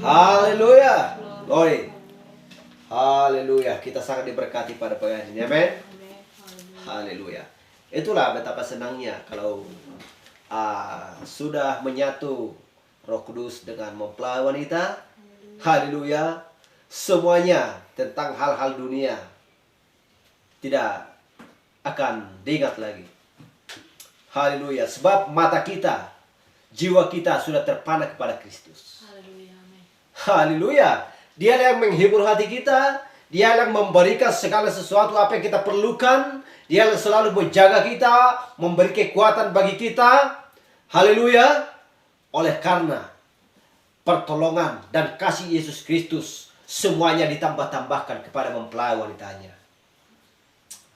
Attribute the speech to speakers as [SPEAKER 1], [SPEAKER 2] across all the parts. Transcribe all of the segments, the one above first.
[SPEAKER 1] Haleluya. Glory. Haleluya. Kita sangat diberkati pada pagi hari ini. Amin. Haleluya. Itulah betapa senangnya kalau sudah menyatu Roh Kudus dengan mempelai wanita. Haleluya. Semuanya tentang hal-hal dunia tidak akan diingat lagi. Haleluya. Sebab mata kita, jiwa kita sudah terpana kepada Kristus.
[SPEAKER 2] Haleluya. Amin.
[SPEAKER 1] Haleluya. Dia yang menghibur hati kita. Dia yang memberikan segala sesuatu apa yang kita perlukan. Dia yang selalu menjaga kita, memberi kekuatan bagi kita. Haleluya. Oleh karena pertolongan dan kasih Yesus Kristus, semuanya ditambah-tambahkan kepada mempelai wanitanya.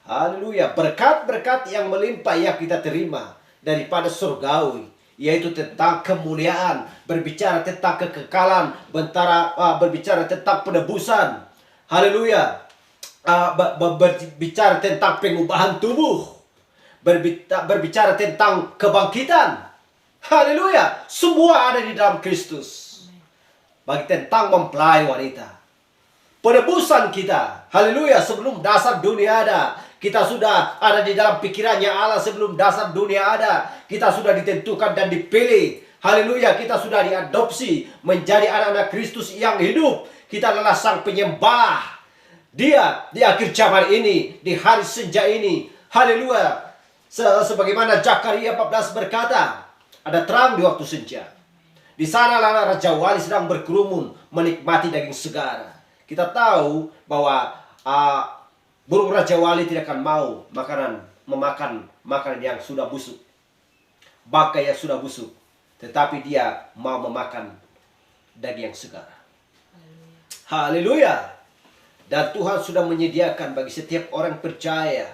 [SPEAKER 1] Haleluya. Berkat-berkat yang melimpah yang kita terima daripada surgawi, yaitu tentang kemuliaan, berbicara tentang kekekalan, berbicara tentang penebusan. Haleluya. Berbicara tentang pengubahan tubuh, berbicara tentang kebangkitan. Haleluya. Semua ada di dalam Kristus. Bagi tentang mempelai wanita, penebusan kita. Haleluya. Sebelum dasar dunia ada, kita sudah ada di dalam pikirannya Allah. Sebelum dasar dunia ada, kita sudah ditentukan dan dipilih. Haleluya. Kita sudah diadopsi menjadi anak-anak Kristus yang hidup. Kita adalah sang penyembah Dia di akhir zaman ini, di hari senja ini. Haleluya. Sebagaimana Zakaria 14 berkata, ada terang di waktu senja. Di sanalah Raja Wali sedang berkerumun menikmati daging segar. Kita tahu bahwa burung Raja Wali tidak akan mau memakan makanan yang sudah busuk, bangkai yang sudah busuk, tetapi dia mau memakan daging yang segar. Haleluya. Dan Tuhan sudah menyediakan bagi setiap orang percaya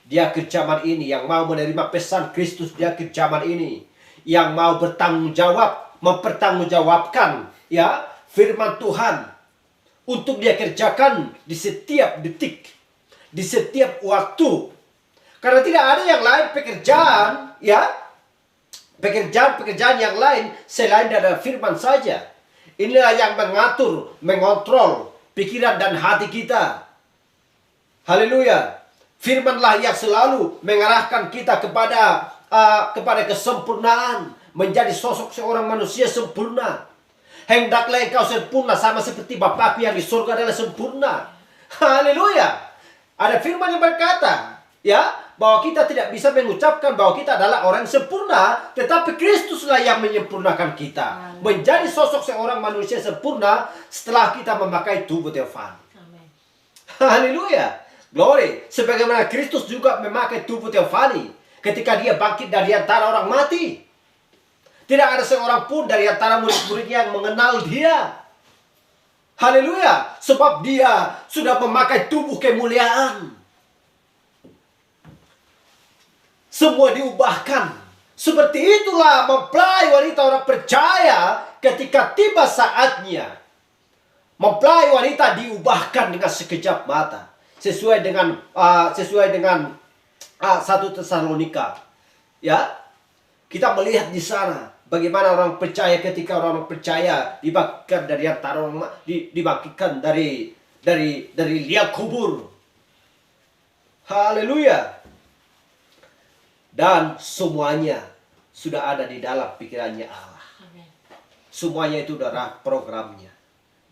[SPEAKER 1] di akhir zaman ini, yang mau menerima pesan Kristus di akhir zaman ini, yang mau bertanggung jawab, mempertanggungjawabkan ya firman Tuhan untuk dia kerjakan di setiap detik, di setiap waktu. Karena tidak ada yang lain pekerjaan, ya, pekerjaan yang lain selain dari firman saja. Inilah yang mengatur, mengontrol pikiran dan hati kita. Haleluya. Firmanlah yang selalu mengarahkan kita kepada kesempurnaan, menjadi sosok seorang manusia sempurna. Hendaklah engkau sempurna sama seperti Bapakku yang di surga adalah sempurna. Haleluya. Ada firman yang berkata, ya, bahwa kita tidak bisa mengucapkan bahwa kita adalah orang sempurna, tetapi Kristuslah yang menyempurnakan kita. Menjadi sosok seorang manusia sempurna setelah kita memakai tubuh teofani. Haleluya. Glory. Sebagaimana Kristus juga memakai tubuh teofani ketika dia bangkit dari antara orang mati. Tidak ada seorang pun dari antara murid-muridnya yang mengenal dia. Haleluya. Sebab dia sudah memakai tubuh kemuliaan. Semua diubahkan. Seperti itulah mempelai wanita orang percaya ketika tiba saatnya. Mempelai wanita diubahkan dengan sekejap mata. Sesuai dengan 1 Tesalonika. Ya. Kita melihat di sana bagaimana orang percaya ketika orang percaya dibangkitkan dari antara orang, dibangkitkan dari liang kubur. Haleluya. Dan semuanya sudah ada di dalam pikirannya Allah. Semuanya itu adalah programnya.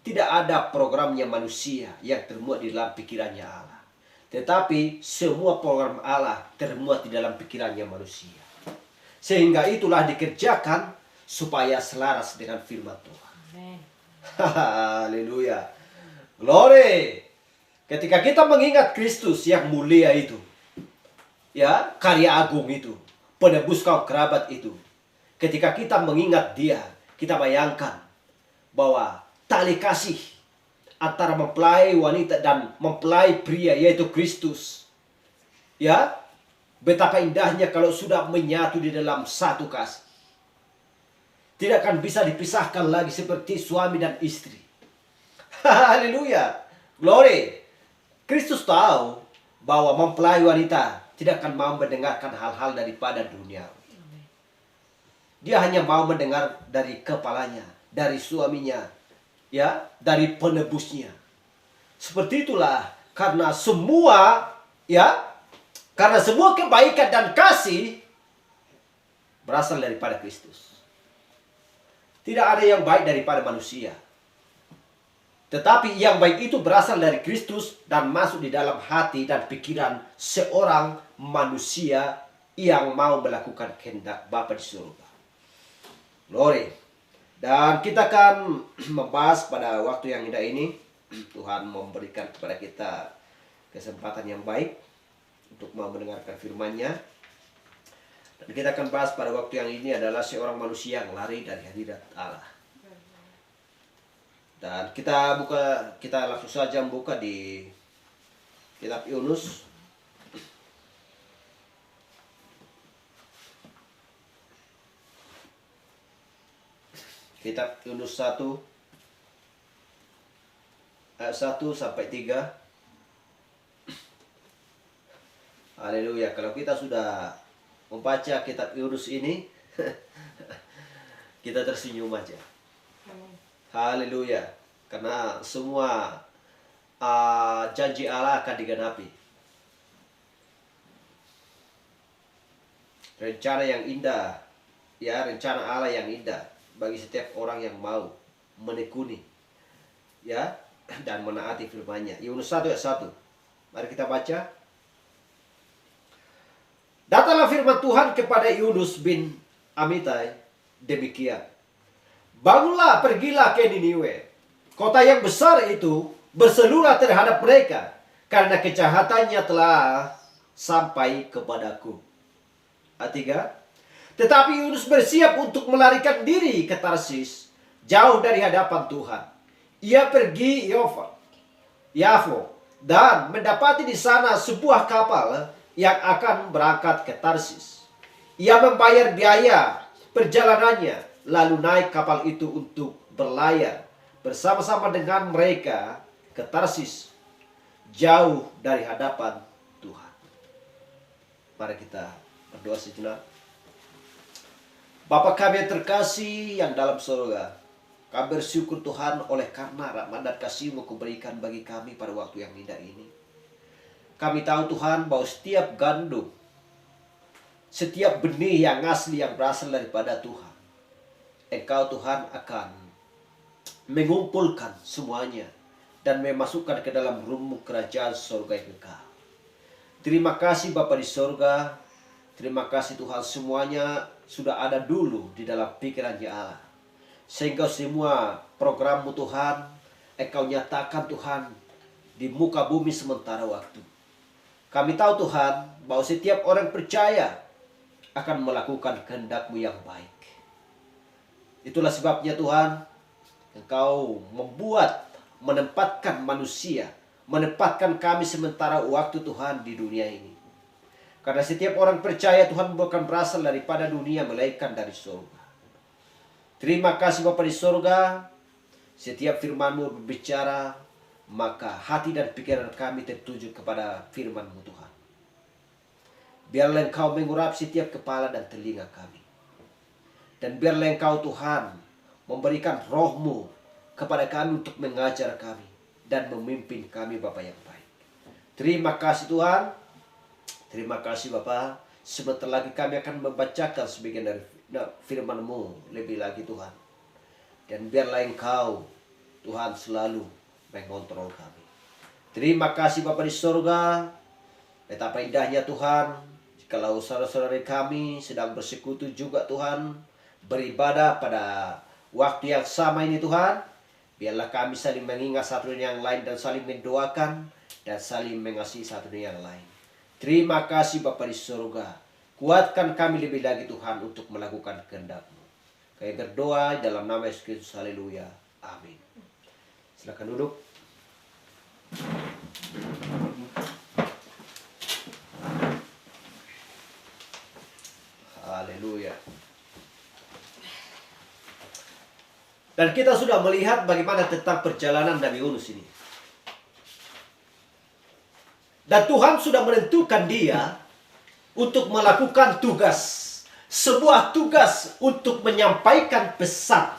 [SPEAKER 1] Tidak ada programnya manusia yang termuat di dalam pikirannya Allah. Tetapi semua program Allah termuat di dalam pikirannya manusia. Sehingga itulah dikerjakan supaya selaras dengan firman Tuhan. Haleluya. Glory. Ketika kita mengingat Kristus yang mulia itu, ya, karya agung itu, penebus kaum kerabat itu. Ketika kita mengingat dia, kita bayangkan bahwa tali kasih antara mempelai wanita dan mempelai pria, yaitu Kristus. Ya, betapa indahnya kalau sudah menyatu di dalam satu kasih. Tidak akan bisa dipisahkan lagi seperti suami dan istri. Haleluya. Glory. Kristus tahu bahwa mempelai wanita tidak akan mau mendengarkan hal-hal daripada dunia. Dia hanya mau mendengar dari kepalanya, dari suaminya. ya, dari penebusnya. Seperti itulah karena semua kebaikan dan kasih berasal daripada Kristus. Tidak ada yang baik daripada manusia. Tetapi yang baik itu berasal dari Kristus dan masuk di dalam hati dan pikiran seorang manusia yang mau melakukan kehendak Bapa di surga. Glory. Dan kita akan membahas pada waktu yang indah ini. Tuhan memberikan kepada kita kesempatan yang baik untuk mau mendengarkan firman-Nya. Dan kita akan bahas pada waktu yang ini adalah seorang manusia yang lari dari hadirat Allah. Dan kita langsung saja membuka di kitab Yunus. Kitab Yunus 1 ayat 1 sampai 3. Haleluya. Kalau kita sudah membaca kitab Yunus ini kita tersenyum aja. Haleluya. Karena semua janji Allah akan digenapi. Rencana yang indah, ya, rencana Allah yang indah bagi setiap orang yang mau menekuni, ya, dan menaati firman-Nya. Yunus 1 ayat 1. Mari kita baca. Datanglah firman Tuhan kepada Yunus bin Amitai demikian. Bangunlah, pergilah ke Niniwe, kota yang besar itu, berserulah terhadap mereka, karena kejahatannya telah sampai kepadaku. Ayat 3. Tetapi Yunus bersiap untuk melarikan diri ke Tarsis, jauh dari hadapan Tuhan. Ia pergi Yafo, dan mendapati di sana sebuah kapal yang akan berangkat ke Tarsis. Ia membayar biaya perjalanannya, lalu naik kapal itu untuk berlayar bersama-sama dengan mereka ke Tarsis, jauh dari hadapan Tuhan. Mari kita berdoa sejenak. Bapa kami yang terkasih yang dalam surga, kami bersyukur Tuhan oleh karena rahmat dan kasih-Mu Kau berikan bagi kami pada waktu yang indah ini. Kami tahu Tuhan bahwa setiap gandum, setiap benih yang asli yang berasal daripada Tuhan, Engkau Tuhan akan mengumpulkan semuanya dan memasukkan ke dalam rumah kerajaan surga yang kekal. Terima kasih Bapa di surga. Terima kasih Tuhan, semuanya sudah ada dulu di dalam pikirannya Allah. Sehingga semua programmu Tuhan, Engkau nyatakan Tuhan di muka bumi sementara waktu. Kami tahu Tuhan bahwa setiap orang percaya akan melakukan kehendak-Mu yang baik. Itulah sebabnya Tuhan, Engkau menempatkan manusia, menempatkan kami sementara waktu Tuhan di dunia ini. Karena setiap orang percaya Tuhan bukan berasal daripada dunia, melainkan dari surga. Terima kasih Bapa di surga. Setiap firman-Mu berbicara, maka hati dan pikiran kami tertuju kepada firman-Mu Tuhan. Biarlah Engkau mengurap setiap kepala dan telinga kami. Dan biarlah Engkau Tuhan memberikan roh-Mu kepada kami untuk mengajar kami dan memimpin kami Bapa yang baik. Terima kasih Tuhan. Terima kasih Bapa. Sebentar lagi kami akan membacakan sebagian dari firman-Mu lebih lagi Tuhan. Dan biarlah Engkau Tuhan selalu mengontrol kami. Terima kasih Bapa di surga. Betapa indahnya Tuhan, jikalau saudara-saudari kami sedang bersekutu juga Tuhan, beribadah pada waktu yang sama ini Tuhan. Biarlah kami saling mengingat satu dengan yang lain dan saling mendoakan dan saling mengasihi satu dengan yang lain. Terima kasih Bapa di surga. Kuatkan kami lebih lagi Tuhan untuk melakukan kehendak-Mu. Kami berdoa dalam nama Yesus Kristus. Haleluya. Amin. Silakan duduk. Haleluya. Dan kita sudah melihat bagaimana tentang perjalanan Nabi Yunus ini. Dan Tuhan sudah menentukan dia untuk melakukan tugas. Sebuah tugas untuk menyampaikan pesan.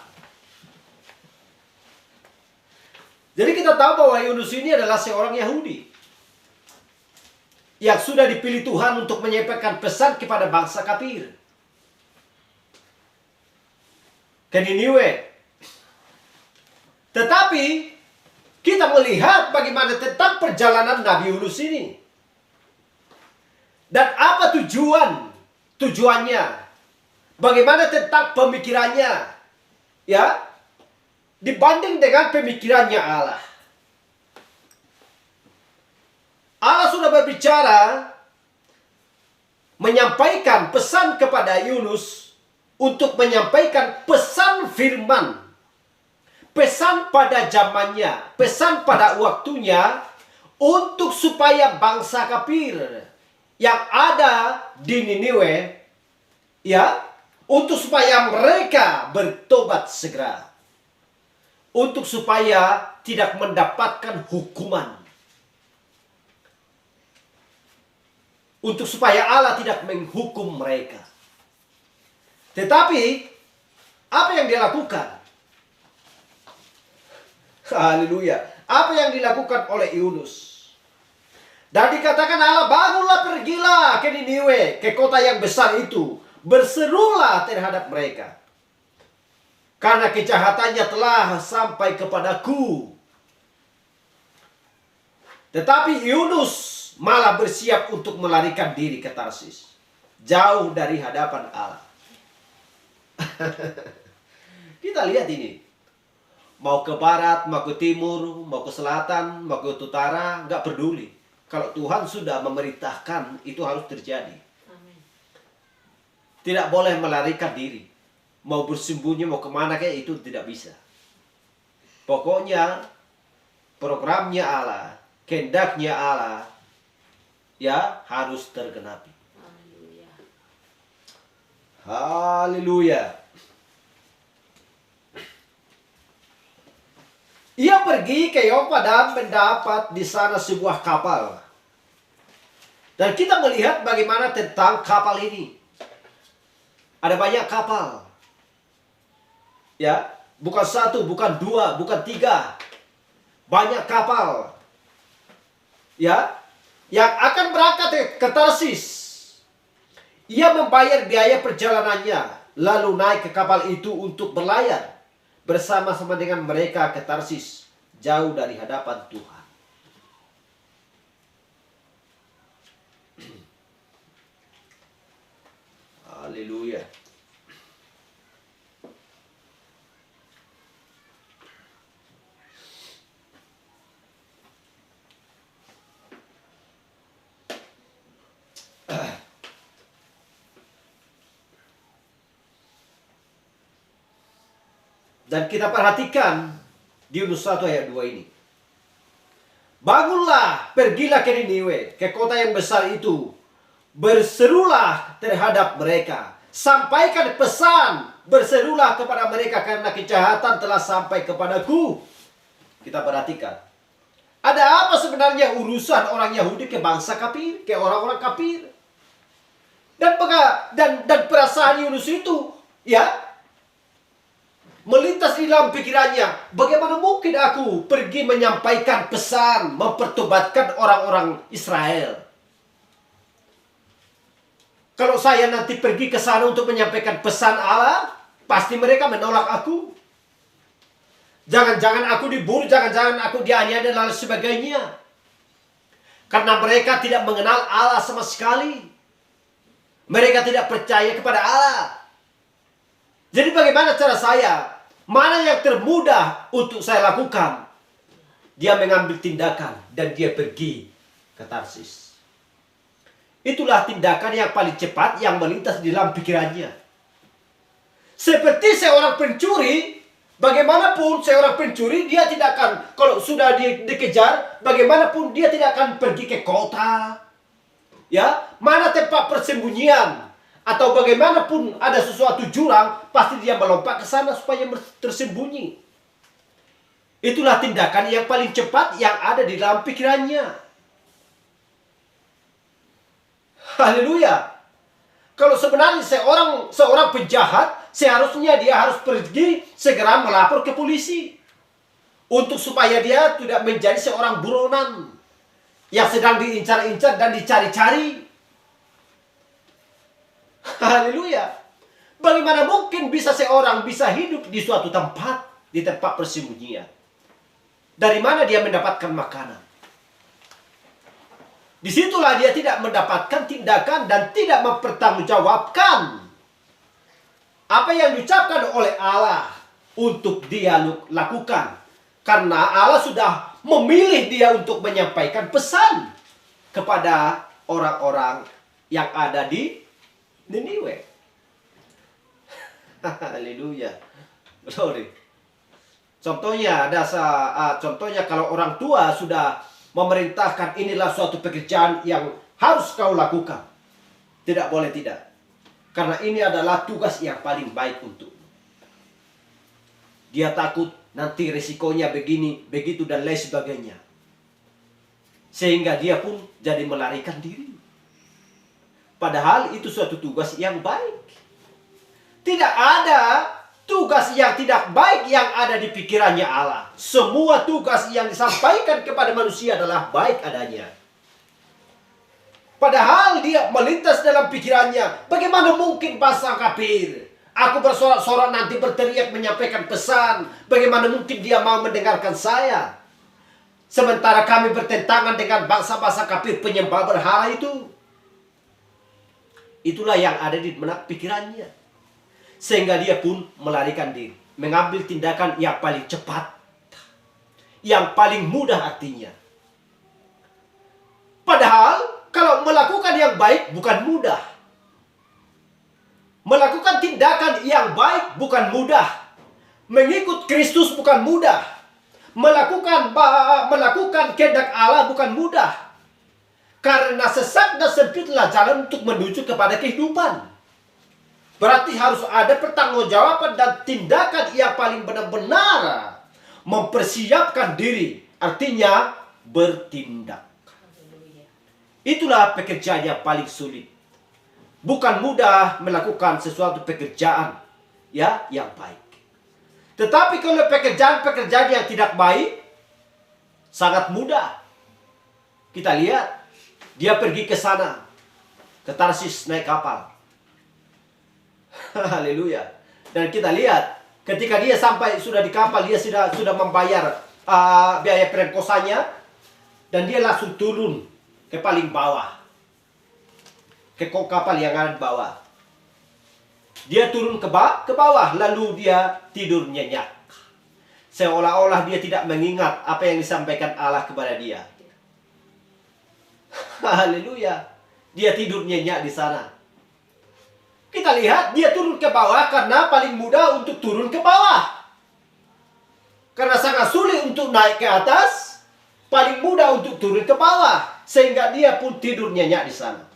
[SPEAKER 1] Jadi kita tahu bahwa Yunus ini adalah seorang Yahudi yang sudah dipilih Tuhan untuk menyampaikan pesan kepada bangsa kafir, ke Niniwe. Tetapi kita melihat bagaimana tentang perjalanan Nabi Yunus ini. Dan apa tujuannya. Bagaimana tentang pemikirannya. Ya. Dibanding dengan pemikirannya Allah. Allah sudah berbicara, menyampaikan pesan kepada Yunus untuk menyampaikan pesan firman. Pesan pada zamannya, pesan pada waktunya, untuk supaya bangsa kafir yang ada di Niniwe, ya, untuk supaya mereka bertobat segera. Untuk supaya tidak mendapatkan hukuman. Untuk supaya Allah tidak menghukum mereka. Tetapi, apa yang dia lakukan? Haleluya. Apa yang dilakukan oleh Yunus? Dan dikatakan Allah, bangunlah, pergilah ke Niniwe, ke kota yang besar itu. Berserulah terhadap mereka. Karena kejahatannya telah sampai kepadaku. Tetapi Yunus malah bersiap untuk melarikan diri ke Tarsis. Jauh dari hadapan Allah. Kita lihat ini. Mau ke barat, mau ke timur, mau ke selatan, mau ke utara, nggak peduli. Kalau Tuhan sudah memerintahkan, itu harus terjadi. Amin. Tidak boleh melarikan diri. Mau bersembunyi, mau kemana kayak itu tidak bisa. Pokoknya programnya Allah, kehendaknya Allah, ya harus tergenapi. Haleluya. Haleluya. Ia pergi ke Yopa dan mendapat di sana sebuah kapal. Dan kita melihat bagaimana tentang kapal ini. Ada banyak kapal. Ya, bukan satu, bukan dua, bukan tiga. Banyak kapal. Ya, yang akan berangkat ke Tarsis. Ia membayar biaya perjalanannya, lalu naik ke kapal itu untuk berlayar bersama-sama dengan mereka ke Tarsis, jauh dari hadapan Tuhan. Haleluya. Dan kita perhatikan di Yunus 1 ayat 2 ini. Bangunlah, pergilah ke Niniwe, ke kota yang besar itu. Berserulah terhadap mereka. Sampaikan pesan, berserulah kepada mereka karena kejahatan telah sampai kepadaku. Kita perhatikan. Ada apa sebenarnya urusan orang Yahudi ke bangsa kafir, ke orang-orang kafir? Dan perasaan Yunus itu, ya, melintas di dalam pikirannya, bagaimana mungkin aku pergi menyampaikan pesan, mempertobatkan orang-orang Israel? Kalau saya nanti pergi ke sana untuk menyampaikan pesan Allah, pasti mereka menolak aku. Jangan-jangan aku diburu, jangan-jangan aku dianiaya dan lain sebagainya. Karena mereka tidak mengenal Allah sama sekali. Mereka tidak percaya kepada Allah. Jadi bagaimana cara saya? Mana yang termudah untuk saya lakukan? Dia mengambil tindakan dan dia pergi ke Tarsis. Itulah tindakan yang paling cepat yang melintas di dalam pikirannya. Seperti seorang pencuri, bagaimanapun seorang pencuri, dia tidak akan, kalau sudah dikejar, bagaimanapun dia tidak akan pergi ke kota. Ya, mana tempat persembunyian? Atau bagaimanapun ada sesuatu jurang, pasti dia melompat ke sana supaya tersembunyi. Itulah tindakan yang paling cepat yang ada di dalam pikirannya. Haleluya. Kalau sebenarnya seorang penjahat, seharusnya dia harus pergi segera melapor ke polisi. untuk supaya dia tidak menjadi seorang buronan yang sedang diincar-incar dan dicari-cari. Haleluya. Bagaimana mungkin bisa seorang bisa hidup di suatu tempat, di tempat persembunyian? Dari mana dia mendapatkan makanan? Disitulah dia tidak mendapatkan tindakan dan tidak mempertanggungjawabkan apa yang diucapkan oleh Allah untuk dia lakukan. Karena Allah sudah memilih dia untuk menyampaikan pesan kepada orang-orang yang ada di Niniwe. Haleluya. Glory. Contohnya contohnya kalau orang tua sudah memerintahkan inilah suatu pekerjaan yang harus kau lakukan. Tidak boleh tidak. Karena ini adalah tugas yang paling baik untuk. Dia takut nanti resikonya begini, begitu dan lain sebagainya. Sehingga dia pun jadi melarikan diri. Padahal itu suatu tugas yang baik. Tidak ada tugas yang tidak baik yang ada di pikirannya Allah. Semua tugas yang disampaikan kepada manusia adalah baik adanya. Padahal dia melintas dalam pikirannya, bagaimana mungkin bangsa kafir? Aku bersorak-sorak nanti berteriak menyampaikan pesan. Bagaimana mungkin dia mau mendengarkan saya? Sementara kami bertentangan dengan bangsa-bangsa kafir penyembah berhala itu. Itulah yang ada di benak pikirannya. Sehingga dia pun melarikan diri. Mengambil tindakan yang paling cepat. Yang paling mudah artinya. Padahal kalau melakukan yang baik bukan mudah. Melakukan tindakan yang baik bukan mudah. Mengikut Kristus bukan mudah. Melakukan kehendak Allah bukan mudah. Karena sesak dan sempitlah jalan untuk menuju kepada kehidupan. Berarti harus ada pertanggungjawaban dan tindakan yang paling benar-benar mempersiapkan diri. Artinya bertindak. Itulah pekerjaan yang paling sulit. Bukan mudah melakukan sesuatu pekerjaan yang baik. Tetapi kalau pekerjaan-pekerjaan yang tidak baik, sangat mudah. Kita lihat, dia pergi ke sana, ke Tarsis naik kapal. Haleluya. Dan kita lihat, ketika dia sampai sudah di kapal, dia sudah membayar biaya perkosannya, dan dia langsung turun ke paling bawah. Ke kapal yang ada di bawah. Dia turun ke bawah, lalu dia tidur nyenyak. Seolah-olah dia tidak mengingat apa yang disampaikan Allah kepada dia. Haleluya. Dia tidur nyenyak di sana. Kita lihat dia turun ke bawah karena paling mudah untuk turun ke bawah. Karena sangat sulit untuk naik ke atas, paling mudah untuk turun ke bawah. Sehingga dia pun tidur nyenyak di sana.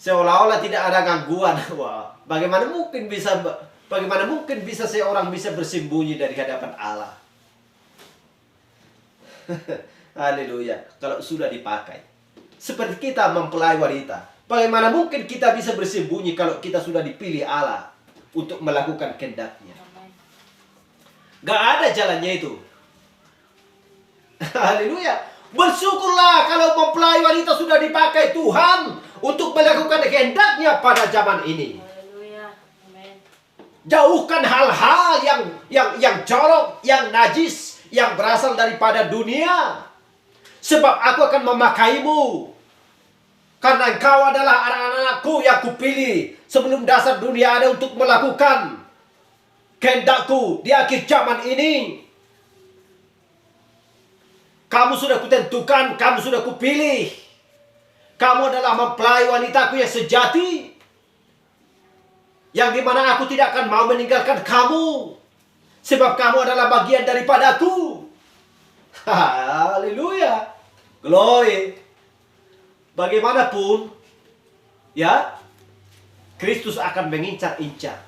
[SPEAKER 1] Seolah-olah tidak ada gangguan. Wah, bagaimana mungkin bisa seorang bisa bersembunyi dari hadapan Allah? Haleluya. Kalau sudah dipakai. Seperti kita mempelai wanita. Bagaimana mungkin kita bisa bersembunyi kalau kita sudah dipilih Allah untuk melakukan kehendak-Nya? Gak ada jalannya itu. Haleluya. Bersyukurlah kalau mempelai wanita sudah dipakai Tuhan untuk melakukan kehendak-Nya pada zaman ini.
[SPEAKER 2] Haleluya. Amin.
[SPEAKER 1] Jauhkan hal-hal yang jorok, yang najis, yang berasal daripada dunia. Sebab aku akan memakaimu. Karena engkau adalah anak-anakku yang kupilih sebelum dasar dunia ada untuk melakukan kehendakku di akhir zaman ini. Kamu sudah kutentukan, kamu sudah kupilih. Kamu adalah mempelai wanitaku yang sejati. Yang dimana aku tidak akan mau meninggalkan kamu. Sebab kamu adalah bagian daripadaku. Haleluya. Glory. Bagaimanapun, Kristus akan mengincar-incar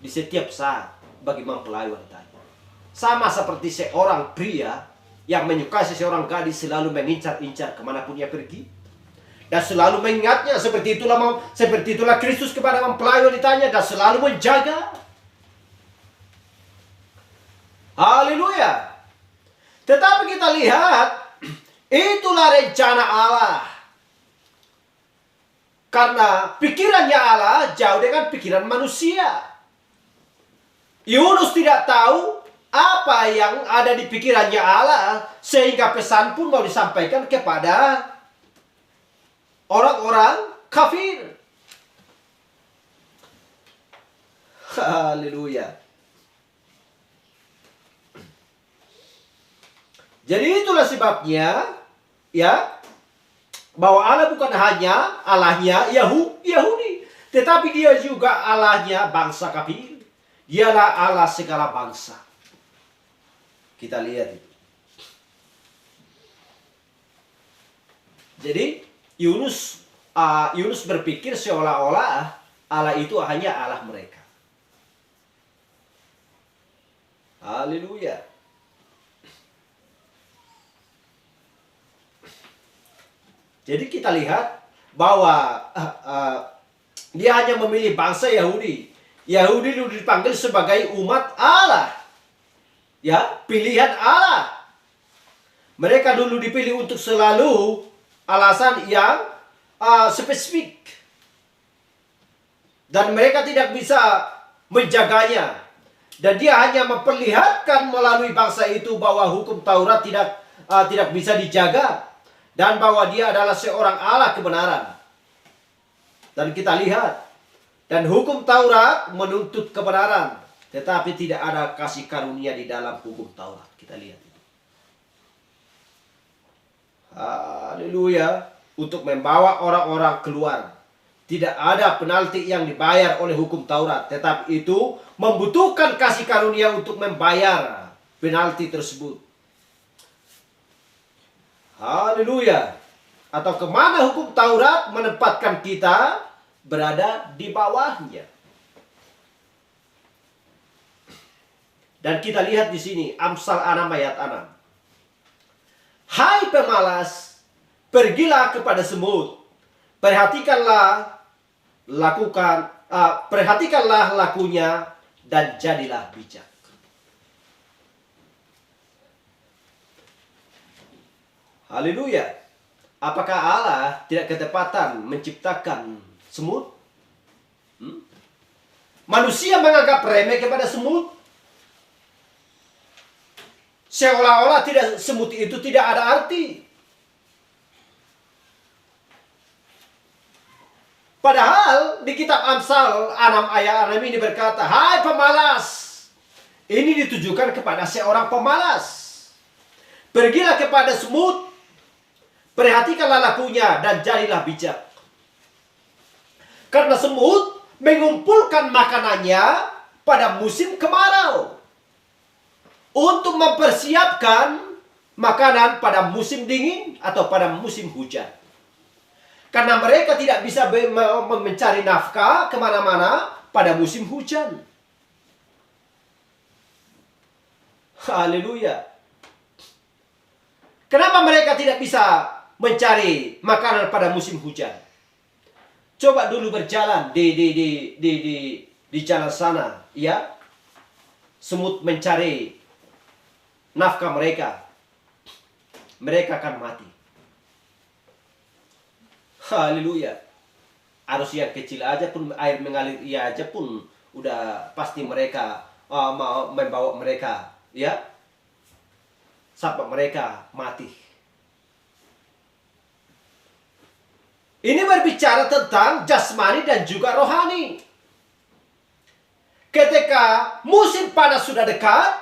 [SPEAKER 1] di setiap saat bagi mempelai wanitanya. Sama seperti seorang pria yang menyukai seseorang gadis selalu mengincar-incar kemanapun ia pergi. Dan selalu mengingatnya. Seperti itulah Kristus kepada mempelai wanitanya. Dan selalu menjaga. Haleluya. Tetapi kita lihat, itulah rencana Allah. Karena pikirannya Allah jauh dengan pikiran manusia. Yunus tidak tahu apa yang ada di pikirannya Allah, sehingga pesan pun mau disampaikan kepada orang-orang kafir. Haleluya. Jadi itulah sebabnya, ya, bahwa Allah bukan hanya Allahnya Yahudi, tetapi dia juga Allahnya bangsa kafir. Dialah Allah segala bangsa. Kita lihat itu. Jadi Yunus berpikir seolah-olah Allah itu hanya Allah mereka. Haleluya. Jadi kita lihat bahwa dia hanya memilih bangsa Yahudi. Yahudi dulu dipanggil sebagai umat Allah. Ya, pilihan Allah. Mereka dulu dipilih untuk selalu alasan yang spesifik. Dan mereka tidak bisa menjaganya. Dan dia hanya memperlihatkan melalui bangsa itu bahwa hukum Taurat tidak bisa dijaga. Dan bahwa dia adalah seorang Allah kebenaran. Dan kita lihat. Dan hukum Taurat menuntut kebenaran. Tetapi tidak ada kasih karunia di dalam hukum Taurat. Kita lihat itu. Haleluya. Untuk membawa orang-orang keluar. Tidak ada penalti yang dibayar oleh hukum Taurat. Tetapi itu membutuhkan kasih karunia untuk membayar penalti tersebut. Haleluya. Atau kemana hukum Taurat menempatkan kita berada di bawahnya. Dan kita lihat di sini Amsal 6 ayat 6. Hai pemalas, pergilah kepada semut. Perhatikanlah lakunya dan jadilah bijak. Haleluya. Apakah Allah tidak ketepatan menciptakan semut? Manusia menganggap remeh kepada semut. Seolah-olah semut itu tidak ada arti. Padahal di kitab Amsal 6 ayat 6 ini berkata, hai pemalas. Ini ditujukan kepada seorang pemalas. Pergilah kepada semut. Perhatikanlah lakunya dan jadilah bijak. Karena semut mengumpulkan makanannya pada musim kemarau. Untuk mempersiapkan makanan pada musim dingin atau pada musim hujan. Karena mereka tidak bisa mencari nafkah kemana-mana pada musim hujan. Haleluya. Kenapa mereka tidak bisa mencari makanan pada musim hujan? Coba dulu berjalan di jalan sana, ya. Semut mencari nafkah mereka. Mereka akan mati. Haleluya. Arus yang kecil aja pun, air mengalir ia aja pun udah pasti mereka mau membawa mereka, ya. Sampai mereka mati. Ini berbicara tentang jasmani dan juga rohani. Ketika musim panas sudah dekat,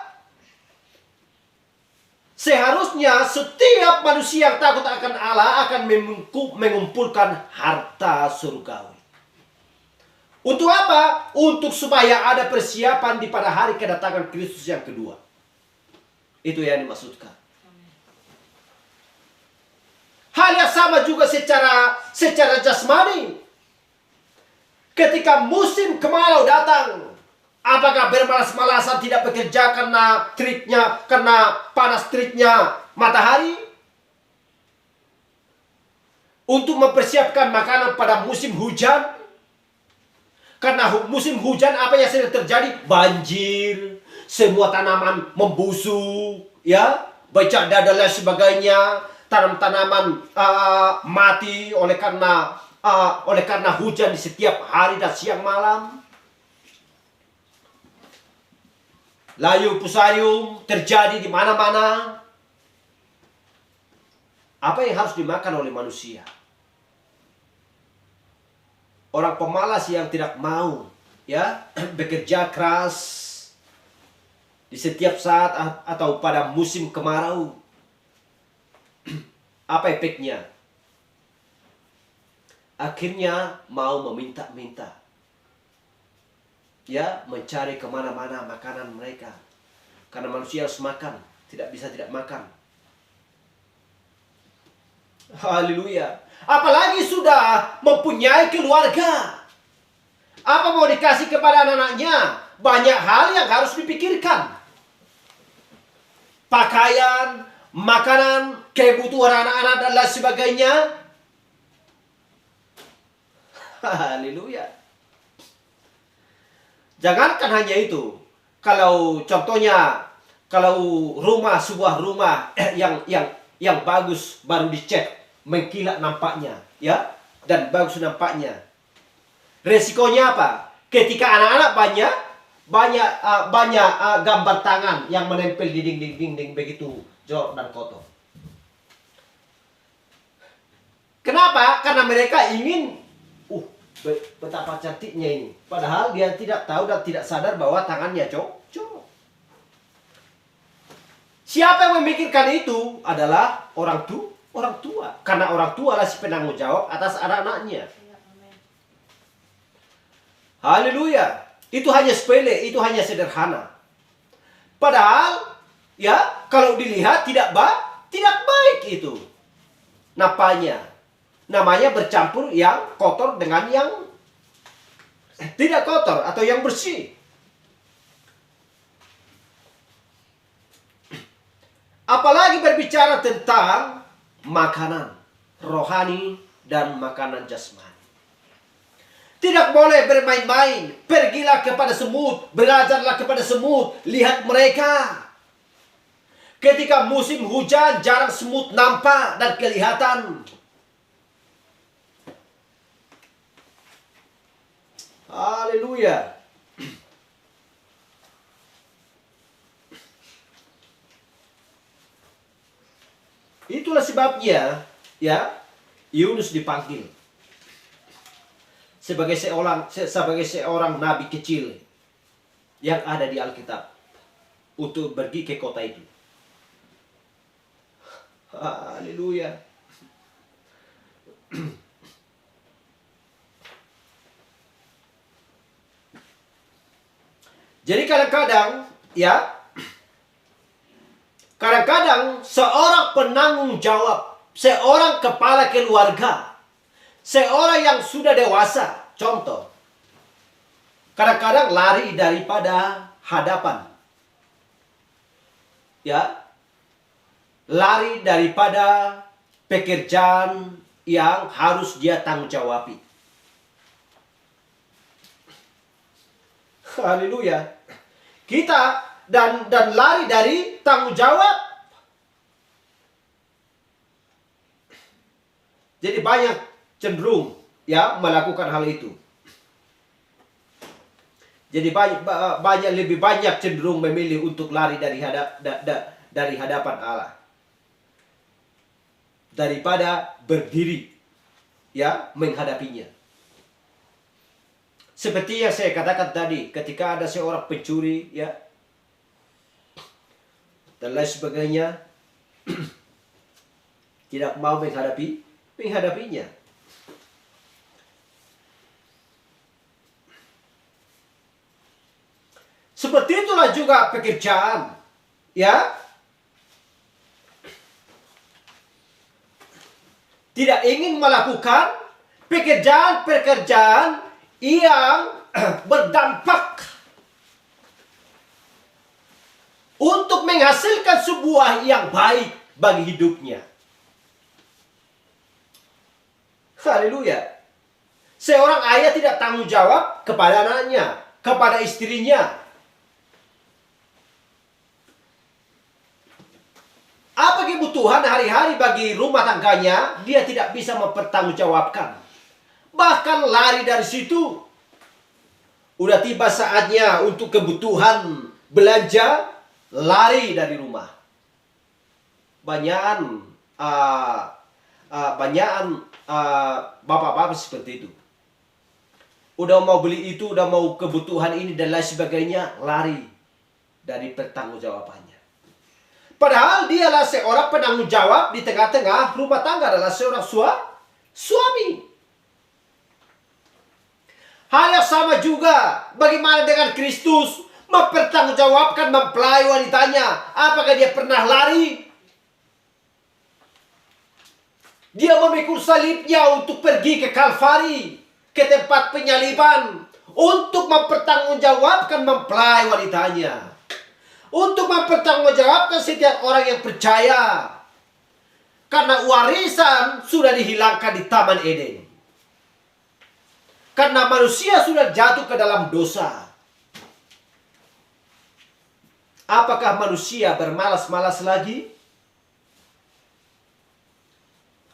[SPEAKER 1] seharusnya setiap manusia yang takut akan Allah akan mengumpulkan harta surgawi. Untuk apa? Untuk supaya ada persiapan di pada hari kedatangan Kristus yang kedua. Itu yang dimaksudkan. Hal yang sama juga secara jasmani. Ketika musim kemarau datang, apakah bermalas-malasan tidak bekerja karena panas teriknya matahari? Untuk mempersiapkan makanan pada musim hujan. Karena musim hujan apa yang sedang terjadi? Banjir. semua tanaman membusuk, ya, bercanda dan lain sebagainya, tanaman-tanaman mati oleh karena hujan di setiap hari dan siang malam. Layu pusarium terjadi di mana-mana. Apa yang harus dimakan oleh manusia? Orang pemalas yang tidak mau, ya, bekerja keras di setiap saat atau pada musim kemarau. Apa efeknya? Akhirnya mau meminta-minta, ya, mencari kemana-mana makanan mereka. Karena manusia harus makan, tidak bisa tidak makan. Haleluya. Apalagi sudah mempunyai keluarga. Apa mau dikasih kepada anak-anaknya? Banyak hal yang harus dipikirkan. Pakaian, makanan, kebutuhan anak-anak dan lain sebagainya. Haleluya. Jangankan hanya itu. Kalau contohnya, kalau sebuah rumah yang bagus baru dicat, mengkilat nampaknya, ya, dan bagus nampaknya. Resikonya apa? Ketika anak-anak banyak gambar tangan yang menempel di dinding begitu jorok dan kotor. Kenapa? Karena mereka ingin, betapa cantiknya ini. Padahal dia tidak tahu dan tidak sadar bahwa tangannya jorok. Siapa yang memikirkan itu adalah orang tua. Karena orang tua lah si penanggung jawab atas anak-anaknya. Haleluya. Itu hanya sepele, itu hanya sederhana. Padahal, ya, kalau dilihat tidak baik itu. Namanya bercampur yang kotor dengan yang tidak kotor atau yang bersih. Apalagi berbicara tentang makanan rohani dan makanan jasmani. Tidak boleh bermain-main. Pergilah kepada semut, belajarlah kepada semut, lihat mereka. Ketika musim hujan jarang semut nampak dan kelihatan. Haleluya. Itulah sebabnya, ya, Yunus dipanggil sebagai seorang nabi kecil yang ada di Alkitab untuk pergi ke kota itu. Haleluya. Jadi kadang-kadang, ya, seorang penanggung jawab, seorang kepala keluarga, seorang yang sudah dewasa, contoh, kadang-kadang lari daripada hadapan. Ya, lari daripada pekerjaan yang harus dia tanggung jawabi. Haleluya. Kita dan lari dari tanggung jawab. Jadi banyak cenderung, ya, melakukan hal itu. Jadi lebih banyak cenderung memilih untuk lari dari hadapan Allah daripada berdiri, ya, menghadapinya. Seperti yang saya katakan tadi, ketika ada seorang pencuri, ya, dan lain sebagainya, tidak mau menghadapinya. Seperti itulah juga pekerjaan, ya. Tidak ingin melakukan pekerjaan yang berdampak untuk menghasilkan sebuah yang baik bagi hidupnya. Haleluya. Seorang ayah tidak tanggung jawab kepada anaknya, kepada istrinya. kebutuhan hari-hari bagi rumah tangganya, dia tidak bisa mempertanggungjawabkan. Bahkan lari dari situ. Udah tiba saatnya untuk kebutuhan belanja, lari dari rumah. Banyakan bapak-bapak seperti itu. Udah mau beli itu, udah mau kebutuhan ini dan lain sebagainya, lari dari pertanggungjawabannya. Padahal dialah seorang penanggung jawab di tengah-tengah rumah tangga, adalah seorang suami. Hal yang sama juga bagaimana dengan Kristus mempertanggungjawabkan mempelai wanitanya. Apakah dia pernah lari? Dia memikul salibnya untuk pergi ke Kalvari, ke tempat penyaliban, untuk mempertanggungjawabkan mempelai wanitanya. Untuk mempertanggungjawabkan setiap orang yang percaya. Karena warisan sudah dihilangkan di Taman Eden. Karena manusia sudah jatuh ke dalam dosa. Apakah manusia bermalas-malas lagi?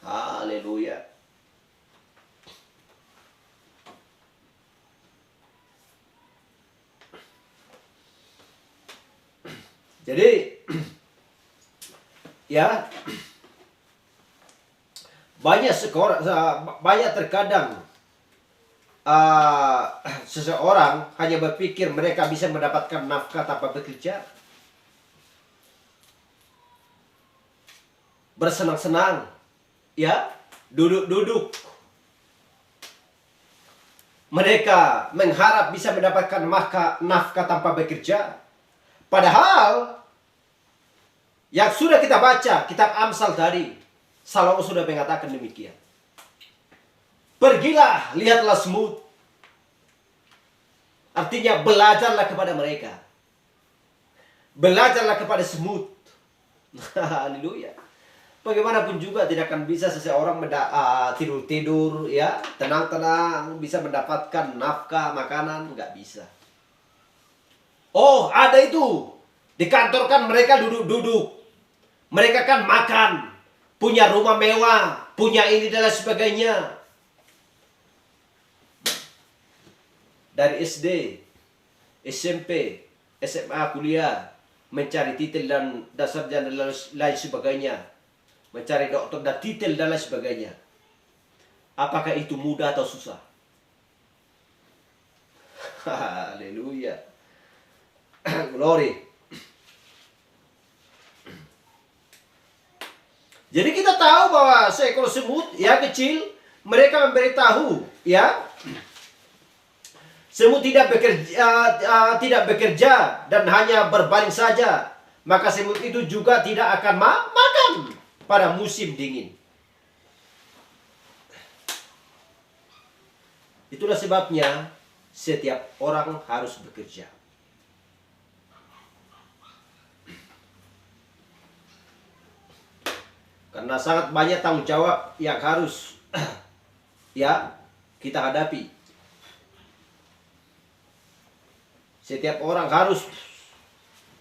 [SPEAKER 1] Haleluya. Jadi, ya, banyak terkadang seseorang hanya berpikir mereka bisa mendapatkan nafkah tanpa bekerja. Bersenang-senang, ya, duduk-duduk. Mereka mengharap bisa mendapatkan nafkah tanpa bekerja. Padahal yang sudah kita baca kitab Amsal tadi, Salomo sudah mengatakan demikian. Pergilah, lihatlah semut. Artinya belajarlah kepada mereka. Belajarlah kepada semut. Haleluya. Bagaimanapun juga tidak akan bisa seseorang tidur-tidur, ya, tenang-tenang, bisa mendapatkan nafkah, makanan, nggak bisa. Oh, ada itu. Di kantor kan mereka duduk-duduk. Mereka kan makan. Punya rumah mewah. Punya ini dan lain sebagainya. Dari SD, SMP, SMA, kuliah. Mencari titel dan dasar dan lain sebagainya. Mencari dokter dan titel dan lain sebagainya. Apakah itu mudah atau susah? Haleluya. Glory. Jadi kita tahu bahwa seekor semut, ya, kecil, mereka memberitahu, ya, semut tidak bekerja dan hanya berbaring saja, maka semut itu juga tidak akan makan pada musim dingin. Itulah sebabnya setiap orang harus bekerja. Karena sangat banyak tanggung jawab yang harus ya kita hadapi. Setiap orang harus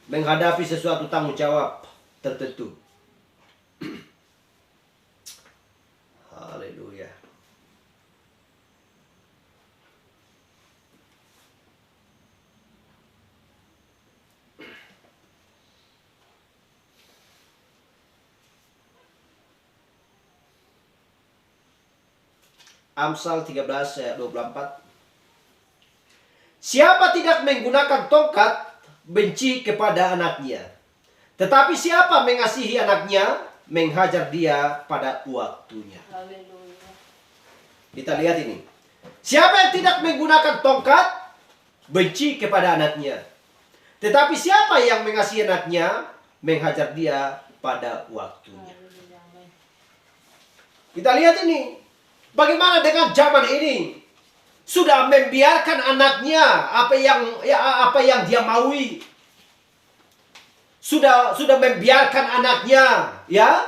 [SPEAKER 1] menghadapi sesuatu tanggung jawab tertentu. Haleluya. Amsal 13 ayat 24. Siapa tidak menggunakan tongkat benci kepada anaknya, tetapi siapa mengasihi anaknya menghajar dia pada waktunya. Haleluya. Kita lihat ini. Siapa yang tidak menggunakan tongkat benci kepada anaknya, tetapi siapa yang mengasihi anaknya menghajar dia pada waktunya. Kita lihat ini. Bagaimana dengan zaman ini? Sudah membiarkan anaknya apa yang dia maui. Sudah membiarkan anaknya, ya,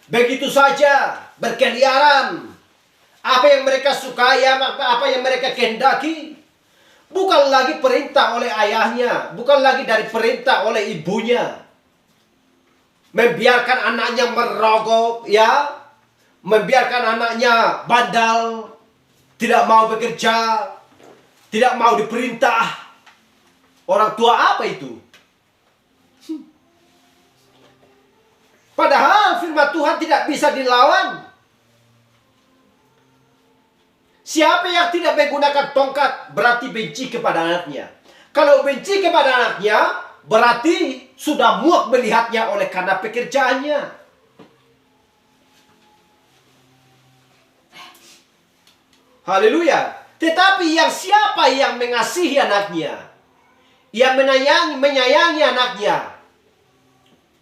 [SPEAKER 1] begitu saja berkeliaran. Apa yang mereka sukai, apa yang mereka kehendaki. Bukan lagi perintah oleh ayahnya, bukan lagi dari perintah oleh ibunya. membiarkan anaknya merokok, ya, membiarkan anaknya bandal, tidak mau bekerja, tidak mau diperintah. Orang tua apa itu? Padahal firman Tuhan tidak bisa dilawan. Siapa yang tidak menggunakan tongkat berarti benci kepada anaknya. Kalau benci kepada anaknya, berarti sudah muak melihatnya oleh karena pekerjaannya. Haleluya. Tetapi siapa yang mengasihi anaknya, yang menyayangi anaknya,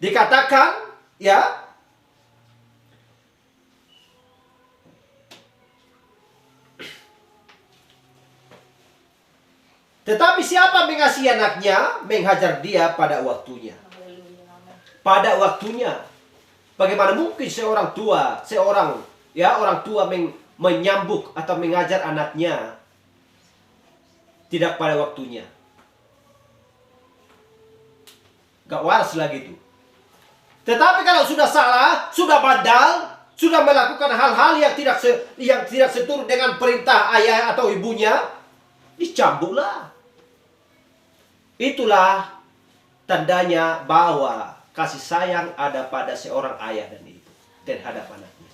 [SPEAKER 1] dikatakan, ya, tetapi siapa mengasihi anaknya, menghajar dia pada waktunya. Pada waktunya. Bagaimana mungkin orang tua menyambuk atau mengajar anaknya tidak pada waktunya? Gak waras lagi itu. Tetapi kalau sudah salah, sudah bandal, sudah melakukan hal-hal yang tidak seturut dengan perintah ayah atau ibunya, dicambuklah. Itulah tandanya bahwa kasih sayang ada pada seorang ayah dan ibu terhadap anaknya.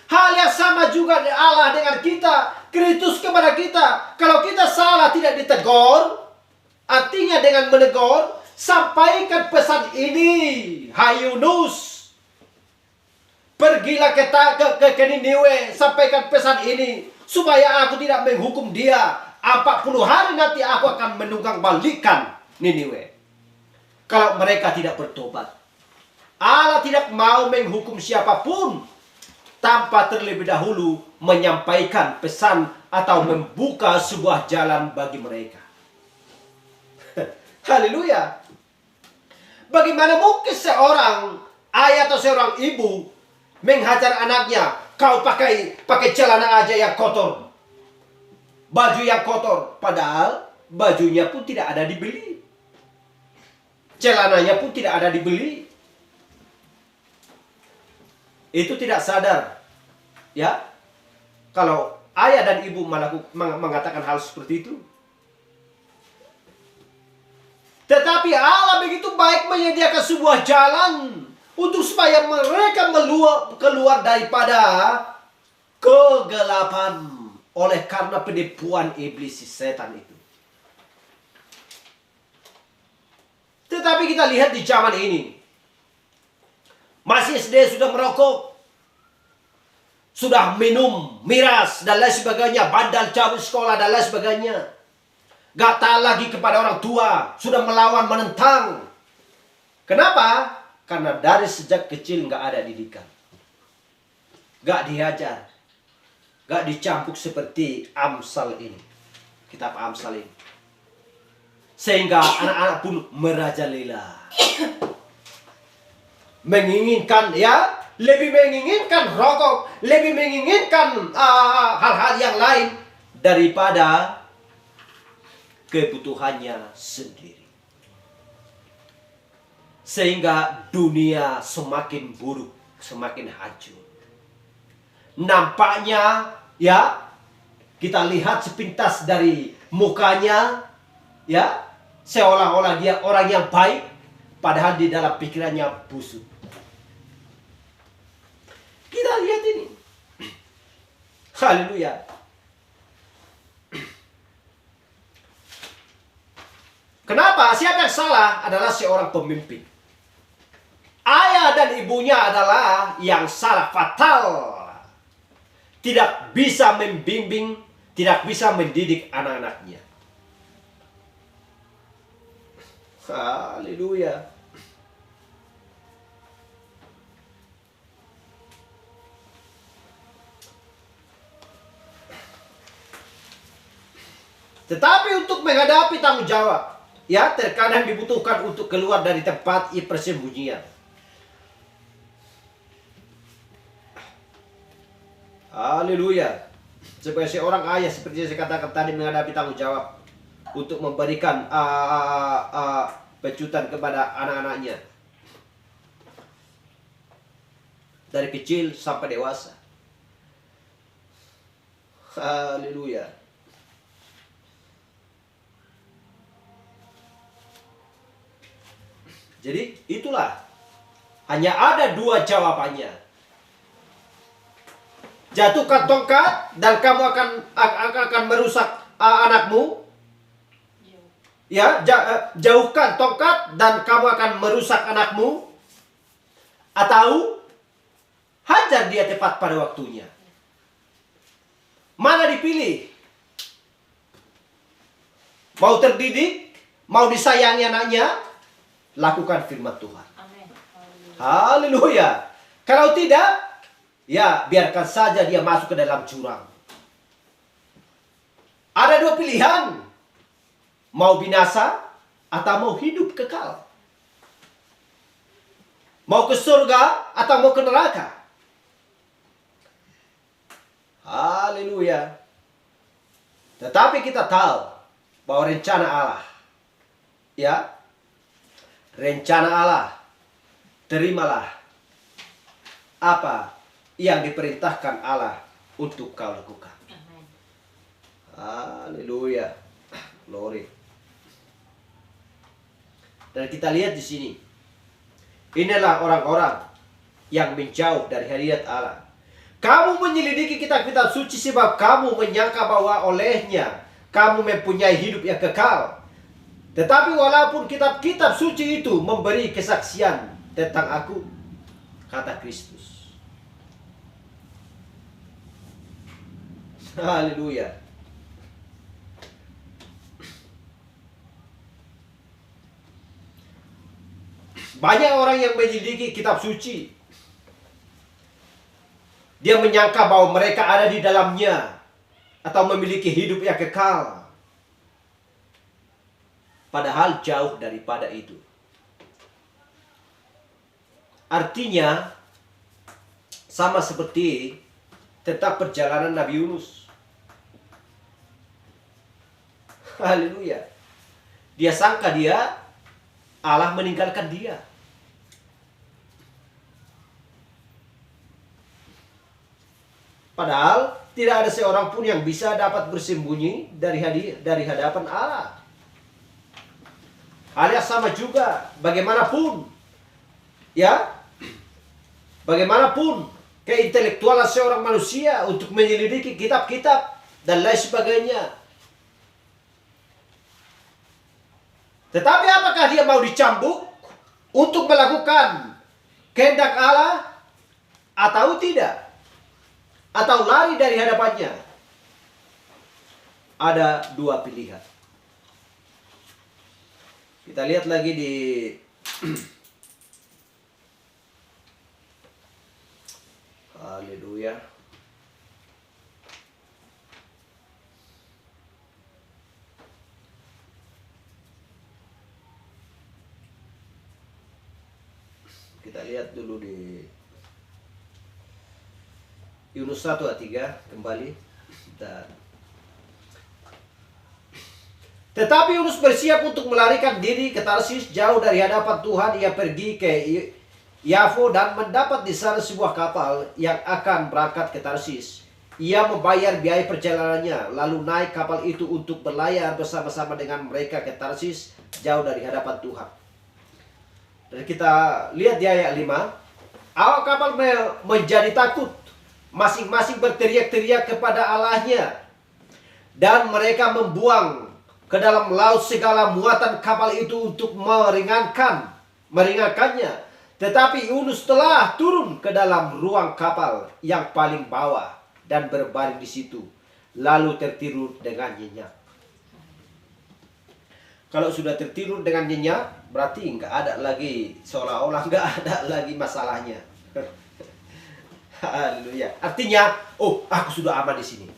[SPEAKER 1] Hal yang sama juga Allah dengan kita, Kristus kepada kita. Kalau kita salah tidak ditegur, artinya dengan menegur, sampaikan pesan ini, hai Yunus, pergilah ke Niniwe, sampaikan pesan ini supaya aku tidak menghukum dia. 40 hari nanti aku akan menunggang balikan Niniwe kalau mereka tidak bertobat. Allah tidak mau menghukum siapapun tanpa terlebih dahulu menyampaikan pesan atau membuka sebuah jalan bagi mereka. Haleluya. Bagaimana mungkin seorang ayah atau seorang ibu menghajar anaknya, kau pakai celana aja yang kotor, baju yang kotor, padahal bajunya pun tidak ada dibeli, celananya pun tidak ada dibeli. Itu tidak sadar, ya, kalau ayah dan ibu mengatakan hal seperti itu. Tetapi Allah begitu baik menyediakan sebuah jalan untuk supaya mereka keluar daripada kegelapan oleh karena penipuan iblis si setan itu. Tetapi kita lihat di zaman ini, masih SD sudah merokok, sudah minum miras dan lain sebagainya, bandal, cabut sekolah dan lain sebagainya. Gak taat lagi kepada orang tua, sudah melawan, menentang. Kenapa? Karena dari sejak kecil gak ada didikan, gak diajar, gak dicampuk seperti Amsal ini, kitab Amsal ini. Sehingga anak-anak pun merajalela, menginginkan, ya, lebih menginginkan rokok, lebih menginginkan hal-hal yang lain daripada kebutuhannya sendiri. Sehingga dunia semakin buruk, semakin hancur. Nampaknya, ya, kita lihat sepintas dari mukanya, ya, seolah-olah dia orang yang baik, padahal di dalam pikirannya busuk. Kita lihat ini. Haleluya. Kenapa? Siapa yang salah adalah seorang pemimpin. Ayah dan ibunya adalah yang salah fatal. Tidak bisa membimbing, tidak bisa mendidik anak-anaknya. Haleluya. Tetapi untuk menghadapi tanggung jawab, ya, terkadang dibutuhkan untuk keluar dari tempat persembunyian. Haleluya. Sebagai seorang ayah, seperti yang saya katakan tadi, menghadapi tanggung jawab untuk memberikan pecutan kepada anak-anaknya. dari kecil sampai dewasa. Haleluya. Jadi itulah, hanya ada dua jawabannya. Jatuhkan tongkat dan kamu akan merusak anakmu. Ya, jauhkan tongkat dan kamu akan merusak anakmu. Atau hajar dia tepat pada waktunya. Mana dipilih? Mau terdidik, mau disayangi anaknya, lakukan firman Tuhan.
[SPEAKER 2] Amin.
[SPEAKER 1] Haleluya. Kalau tidak, ya biarkan saja dia masuk ke dalam jurang. Ada dua pilihan. Mau binasa atau mau hidup kekal. Mau ke surga atau mau ke neraka. Haleluya. Tetapi kita tahu bahwa rencana Allah, ya, rencana Allah, terimalah apa yang diperintahkan Allah untuk kau lakukan.
[SPEAKER 2] Amin.
[SPEAKER 1] Haleluya. Glory. Dan kita lihat di sini. Inilah orang-orang yang menjauh dari hadirat Allah. Kamu menyelidiki kitab-kitab suci sebab kamu menyangka bahwa olehnya kamu mempunyai hidup yang kekal. Tetapi walaupun kitab-kitab suci itu memberi kesaksian tentang aku, kata Kristus. Haleluya. Banyak orang yang menyelidiki kitab suci. Dia menyangka bahwa mereka ada di dalamnya atau memiliki hidup yang kekal. Padahal jauh daripada itu. Artinya sama seperti tentang perjalanan Nabi Yunus. Haleluya. Dia sangka Allah meninggalkan dia. Padahal tidak ada seorang pun yang bisa dapat bersembunyi dari hadapan Allah. Alias sama juga, bagaimanapun, ya, bagaimanapun keintelektualan seorang manusia untuk menyelidiki kitab-kitab dan lain sebagainya. Tetapi apakah dia mau dicambuk untuk melakukan kehendak Allah atau tidak? Atau lari dari hadapannya? Ada dua pilihan. Kita lihat lagi di Haleluya. Kita lihat dulu di Yunus 1 ayat 3 kembali. Tetapi Yunus bersiap untuk melarikan diri ke Tarsis jauh dari hadapan Tuhan. Ia pergi ke Yafo dan mendapat di sana sebuah kapal yang akan berangkat ke Tarsis. Ia membayar biaya perjalanannya, lalu naik kapal itu untuk berlayar bersama-sama dengan mereka ke Tarsis jauh dari hadapan Tuhan. Dan kita lihat di ayat 5. Awak kapal menjadi takut. Masing-masing berteriak-teriak kepada Allahnya. Dan mereka membuang ke dalam laut segala muatan kapal itu untuk meringankannya. Tetapi Yunus telah turun ke dalam ruang kapal yang paling bawah dan berbaring di situ, lalu tertidur dengan nyenyak. Kalau sudah tertidur dengan nyenyak, berarti nggak ada lagi, seolah-olah nggak ada lagi masalahnya. Haleluya. Artinya, aku sudah aman di sini.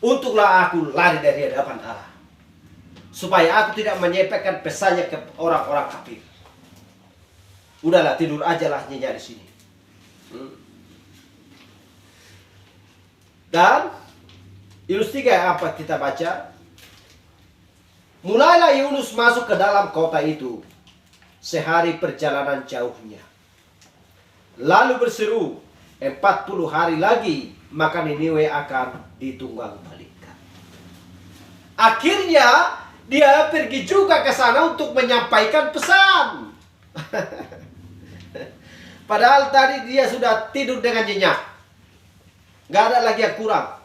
[SPEAKER 1] Untuklah aku lari dari hadapan Allah, supaya aku tidak menyampaikan pesannya ke orang-orang kafir. Udahlah, tidur aja lah nyenyak di sini. Dan Yunus 3 apa kita baca? Mulailah Yunus masuk ke dalam kota itu sehari perjalanan jauhnya. Lalu berseru, 40 hari lagi, maka Niniwe akan ditunggang balikan. Akhirnya dia pergi juga ke sana untuk menyampaikan pesan. Padahal tadi dia sudah tidur dengan nyenyak. Gak ada lagi yang kurang.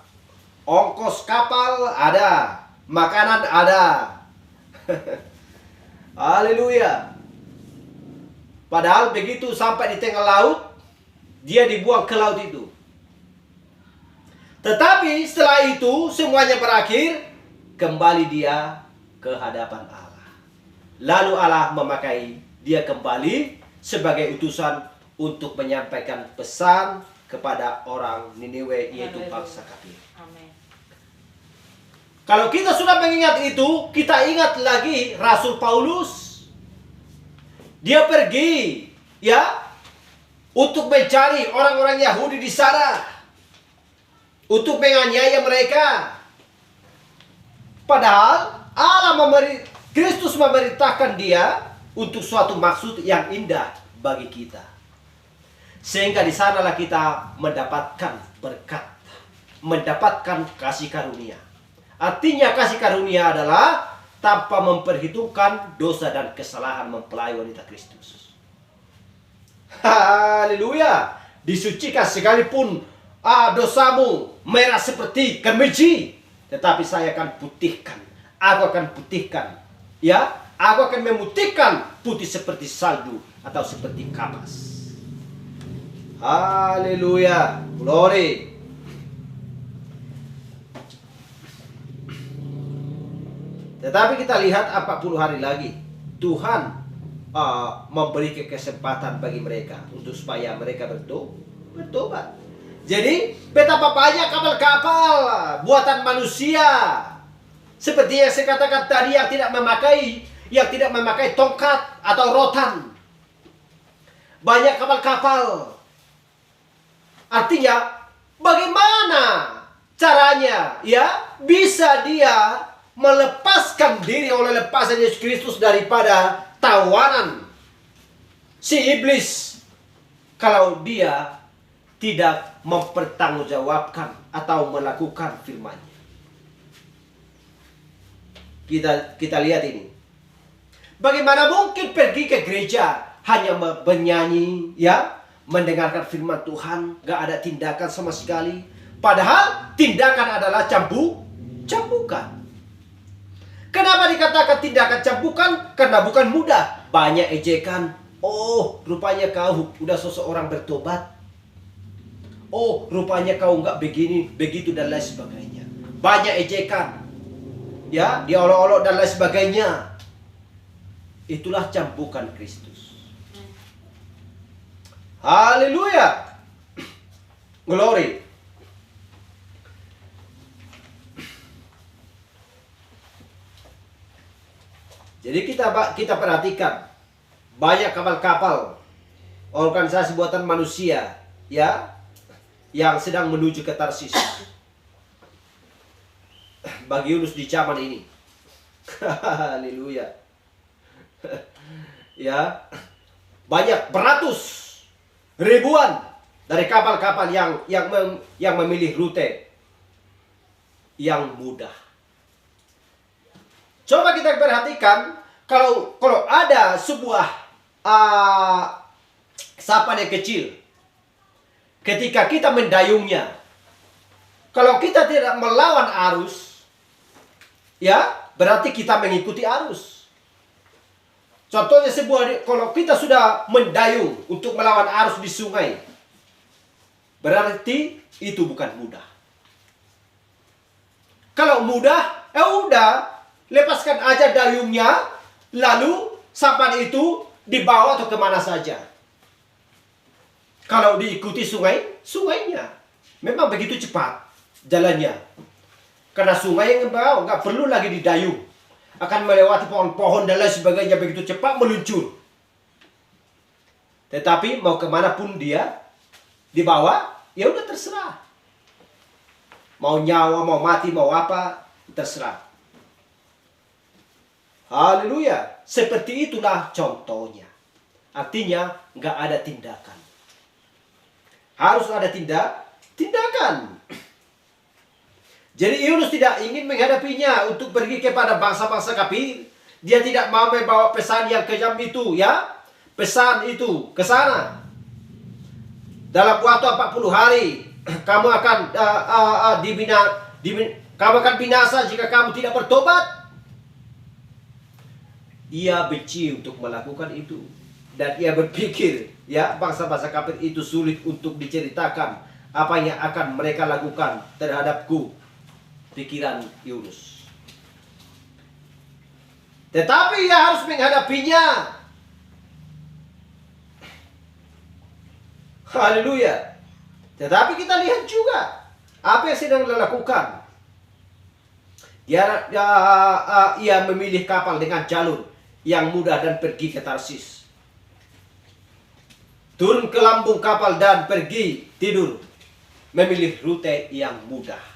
[SPEAKER 1] Ongkos kapal ada, makanan ada. Haleluya. Padahal begitu sampai di tengah laut, dia dibuang ke laut itu. Tetapi setelah itu semuanya berakhir, kembali dia ke hadapan Allah. Lalu Allah memakai dia kembali sebagai utusan untuk menyampaikan pesan kepada orang Niniwe, yaitu bangsa kafir.
[SPEAKER 2] Amin.
[SPEAKER 1] Kalau kita sudah mengingat itu, kita ingat lagi Rasul Paulus. Dia pergi, ya, untuk mencari orang-orang Yahudi di sana, untuk menganiaya mereka. Padahal Kristus memerintahkan dia untuk suatu maksud yang indah bagi kita. Sehingga di sanalah kita mendapatkan berkat, mendapatkan kasih karunia. Artinya kasih karunia adalah tanpa memperhitungkan dosa dan kesalahan mempelai wanita Kristus. Haleluya. Disucikan sekalipun dosamu merah seperti kemeji, tetapi saya akan putihkan. Aku akan putihkan. Ya, aku akan memutihkan putih seperti salju atau seperti kapas. Haleluya. Glory. Tetapi kita lihat 40 hari lagi Tuhan memberi kesempatan bagi mereka untuk supaya mereka bertobat. Jadi betapa banyak kapal-kapal buatan manusia, seperti yang saya katakan tadi, yang tidak memakai tongkat atau rotan. Banyak kapal-kapal. Artinya bagaimana caranya, ya, bisa dia melepaskan diri oleh lepasan Yesus Kristus daripada tawanan si iblis, kalau dia tidak mempertanggungjawabkan atau melakukan firman-Nya. Kita lihat ini. Bagaimana mungkin pergi ke gereja hanya bernyanyi, ya, mendengarkan firman Tuhan, gak ada tindakan sama sekali. Padahal tindakan adalah cambukan. Kenapa dikatakan tindakan cambukan? Karena bukan mudah. Banyak ejekan. Oh, rupanya kau udah seseorang bertobat. Oh, rupanya kau nggak begini, begitu, dan lain sebagainya. Banyak ejekan. Ya, diolok-olok dan lain sebagainya. Itulah cambukan Kristus. Haleluya. Glory. Jadi kita perhatikan banyak kapal-kapal organisasi buatan manusia, ya, yang sedang menuju ke Tarsis. Bagi Yunus di zaman ini. Haleluya. Ya, banyak beratus ribuan dari kapal-kapal yang memilih rute yang mudah. Coba kita perhatikan, kalau ada sebuah sapan yang kecil, ketika kita mendayungnya, kalau kita tidak melawan arus, ya, berarti kita mengikuti arus. Contohnya kalau kita sudah mendayung untuk melawan arus di sungai, berarti itu bukan mudah. Kalau mudah, udah, lepaskan aja dayungnya, lalu sapan itu dibawa atau kemana saja. Kalau diikuti sungainya, memang begitu cepat jalannya. Karena sungai yang membawa, nggak perlu lagi didayung. Akan melewati pohon-pohon dan lain sebagainya, begitu cepat meluncur. Tetapi mau kemana pun dia dibawa, ya udah terserah. Mau nyawa, mau mati, mau apa, terserah. Haleluya. Seperti itulah contohnya. Artinya nggak ada tindakan. Harus ada tindakan. Jadi Yunus tidak ingin menghadapinya untuk pergi kepada bangsa-bangsa kafir. Dia tidak mau membawa pesan yang kejam itu, ya. Pesan itu ke sana. Dalam waktu 40 hari kamu akan kamu akan binasa jika kamu tidak bertobat. Ia benci untuk melakukan itu, dan ia berpikir, ya, bangsa-bangsa kafir itu sulit untuk diceritakan apa yang akan mereka lakukan terhadapku. Pikiran Yunus. Tetapi ia harus menghadapinya. Haleluya. Tetapi kita lihat juga apa yang sedang dilakukan. Ia memilih kapal dengan jalur yang mudah dan pergi ke Tarsis. Turun ke lambung kapal dan pergi tidur. Memilih rute yang mudah.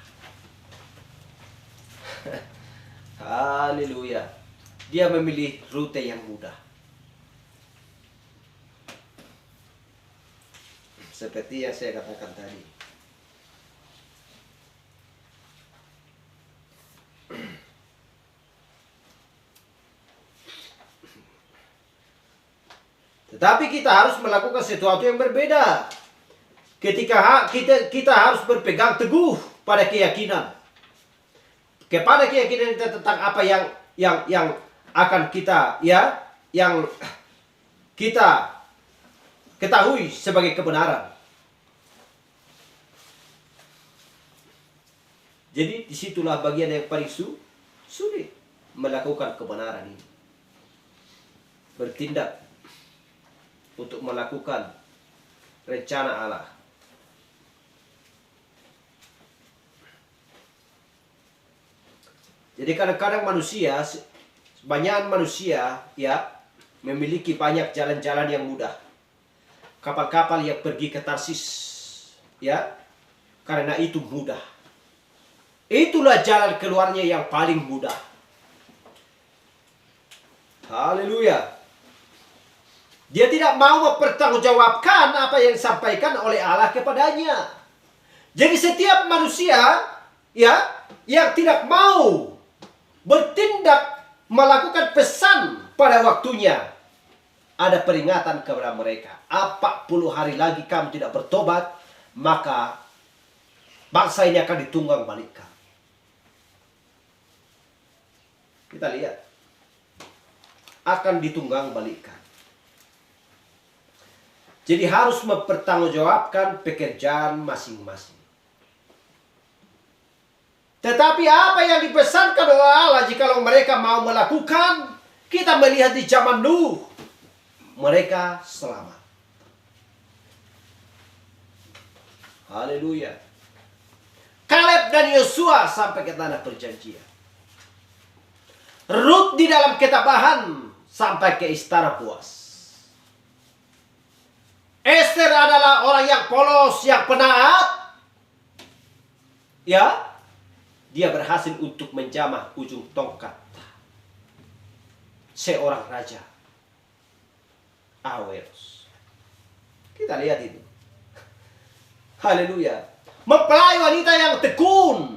[SPEAKER 1] Haleluya. Dia memilih rute yang mudah. Seperti yang saya katakan tadi. Tetapi kita harus melakukan sesuatu yang berbeda. Ketika kita harus berpegang teguh pada keyakinan. Kepada keyakinan kita tentang apa yang akan kita, ya, yang kita ketahui sebagai kebenaran. Jadi disitulah bagian yang paling sulit melakukan kebenaran ini. Bertindak untuk melakukan rencana Allah. Jadi kadang-kadang banyak manusia, ya, memiliki banyak jalan-jalan yang mudah. Kapal-kapal yang pergi ke Tarsis, ya, karena itu mudah. Itulah jalan keluarnya yang paling mudah. Haleluya. Dia tidak mau mempertanggungjawabkan apa yang disampaikan oleh Allah kepadanya. Jadi setiap manusia, ya, yang tidak mau bertindak melakukan pesan pada waktunya, ada peringatan kepada mereka. 40 hari lagi kamu tidak bertobat, maka bangsa ini akan ditunggang balikkan. Kita lihat. Akan ditunggang balikkan. Jadi harus mempertanggungjawabkan pekerjaan masing-masing. Tetapi apa yang dipesankan oleh Allah jikalau mereka mau melakukan, kita melihat di zaman Nuh, mereka selamat. Haleluya. Kaleb dan Yosua sampai ke tanah perjanjian. Rut di dalam ketabahan sampai ke istana Boas. Esther adalah orang yang polos, yang penaat. Ya, dia berhasil untuk menjamah ujung tongkat seorang raja, Ahasuerus. Kita lihat itu. Haleluya. Mempelai wanita yang tekun,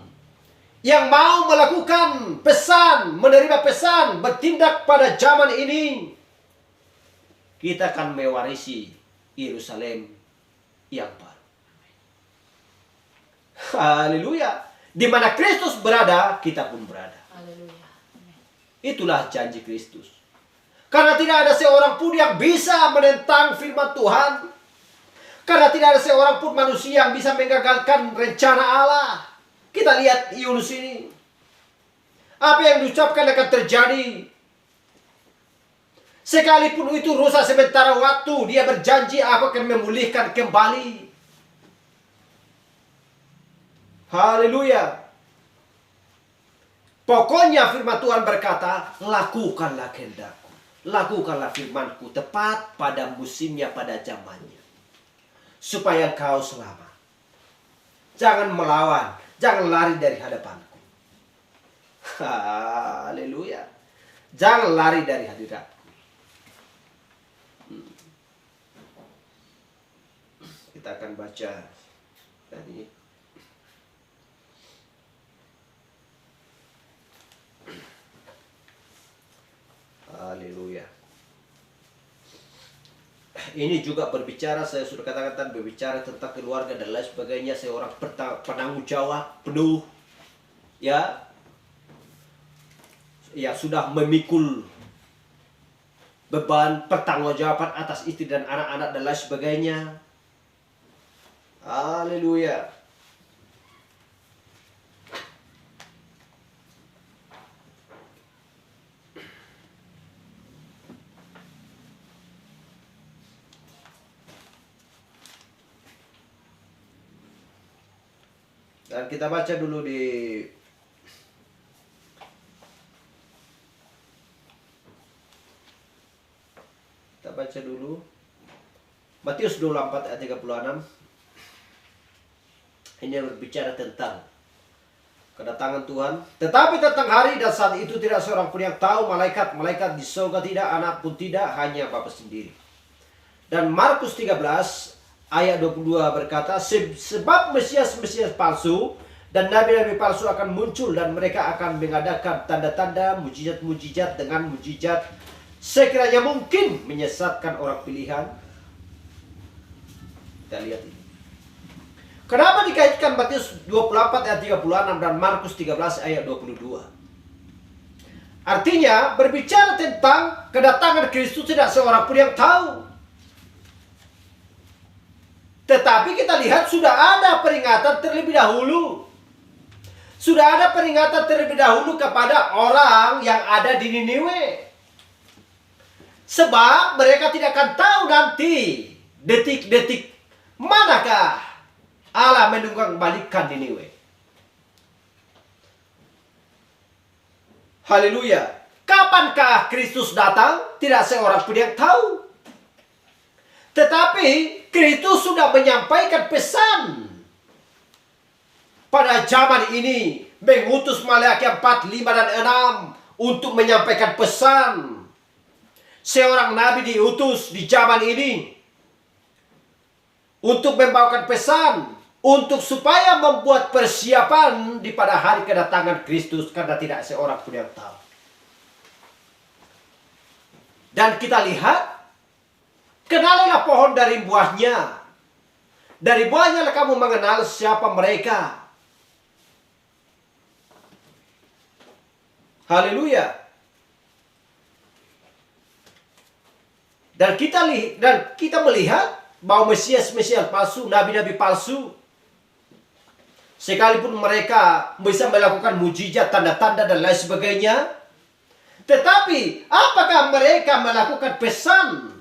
[SPEAKER 1] yang mau melakukan pesan, menerima pesan, bertindak pada zaman ini. Kita akan mewarisi Yerusalem yang baru. Haleluya. Di mana Kristus berada, kita pun berada.
[SPEAKER 2] Haleluya.
[SPEAKER 1] Itulah janji Kristus. Karena tidak ada seorang pun yang bisa menentang firman Tuhan. Karena tidak ada seorang pun manusia yang bisa menggagalkan rencana Allah. Kita lihat Yunus ini. Apa yang diucapkan akan terjadi. Sekalipun itu rusak sementara waktu, dia berjanji aku akan memulihkan kembali. Haleluya. Pokoknya firman Tuhan berkata, lakukanlah kehendakku. Lakukanlah firmanku tepat pada musimnya, pada zamannya. Supaya kau selamat. Jangan melawan. Jangan lari dari hadapanku. Haleluya. Jangan lari dari hadiratku. Kita kita akan baca tadi. Haleluya. Ini juga berbicara, saya sudah katakan, berbicara tentang keluarga dan lain sebagainya. Seorang penanggung jawab penuh, ya, yang sudah memikul beban pertanggungjawaban atas istri dan anak-anak dan lain sebagainya. Haleluya. Dan kita baca dulu Matius 24 ayat 36. Ini berbicara tentang kedatangan Tuhan. Tetapi tentang hari dan saat itu tidak seorang pun yang tahu, malaikat di surga tidak, anak pun tidak, hanya Bapa sendiri. Dan Markus 13 ayat 22 berkata, sebab Mesias palsu dan nabi-nabi palsu akan muncul, dan mereka akan mengadakan tanda-tanda, mujizat-mujizat dengan mujizat sekiranya mungkin menyesatkan orang pilihan. Kita lihat ini. Kenapa dikaitkan Matius 24 ayat 36 dan Markus 13 ayat 22? Artinya berbicara tentang kedatangan Kristus tidak seorang pun yang tahu. Tetapi kita lihat sudah ada peringatan terlebih dahulu. Sudah ada peringatan terlebih dahulu kepada orang yang ada di Niniwe. Sebab mereka tidak akan tahu nanti detik-detik manakah Allah menunggang-balikkan Niniwe. Haleluya. Kapankah Kristus datang? Tidak seorang pun yang tahu. Tetapi Kristus sudah menyampaikan pesan pada zaman ini, mengutus Maleakhi 4, 5 dan 6 untuk menyampaikan pesan. Seorang nabi diutus di zaman ini untuk membawakan pesan, untuk supaya membuat persiapan di pada hari kedatangan Kristus, karena tidak seorang pun yang tahu. Dan kita lihat, kenalilah pohon dari buahnya. Dari buahnya kamu mengenal siapa mereka. Haleluya. Dan kita melihat bahwa Mesias palsu, nabi-nabi palsu, sekalipun mereka bisa melakukan mujizat, tanda-tanda dan lain sebagainya, tetapi apakah mereka melakukan pesan,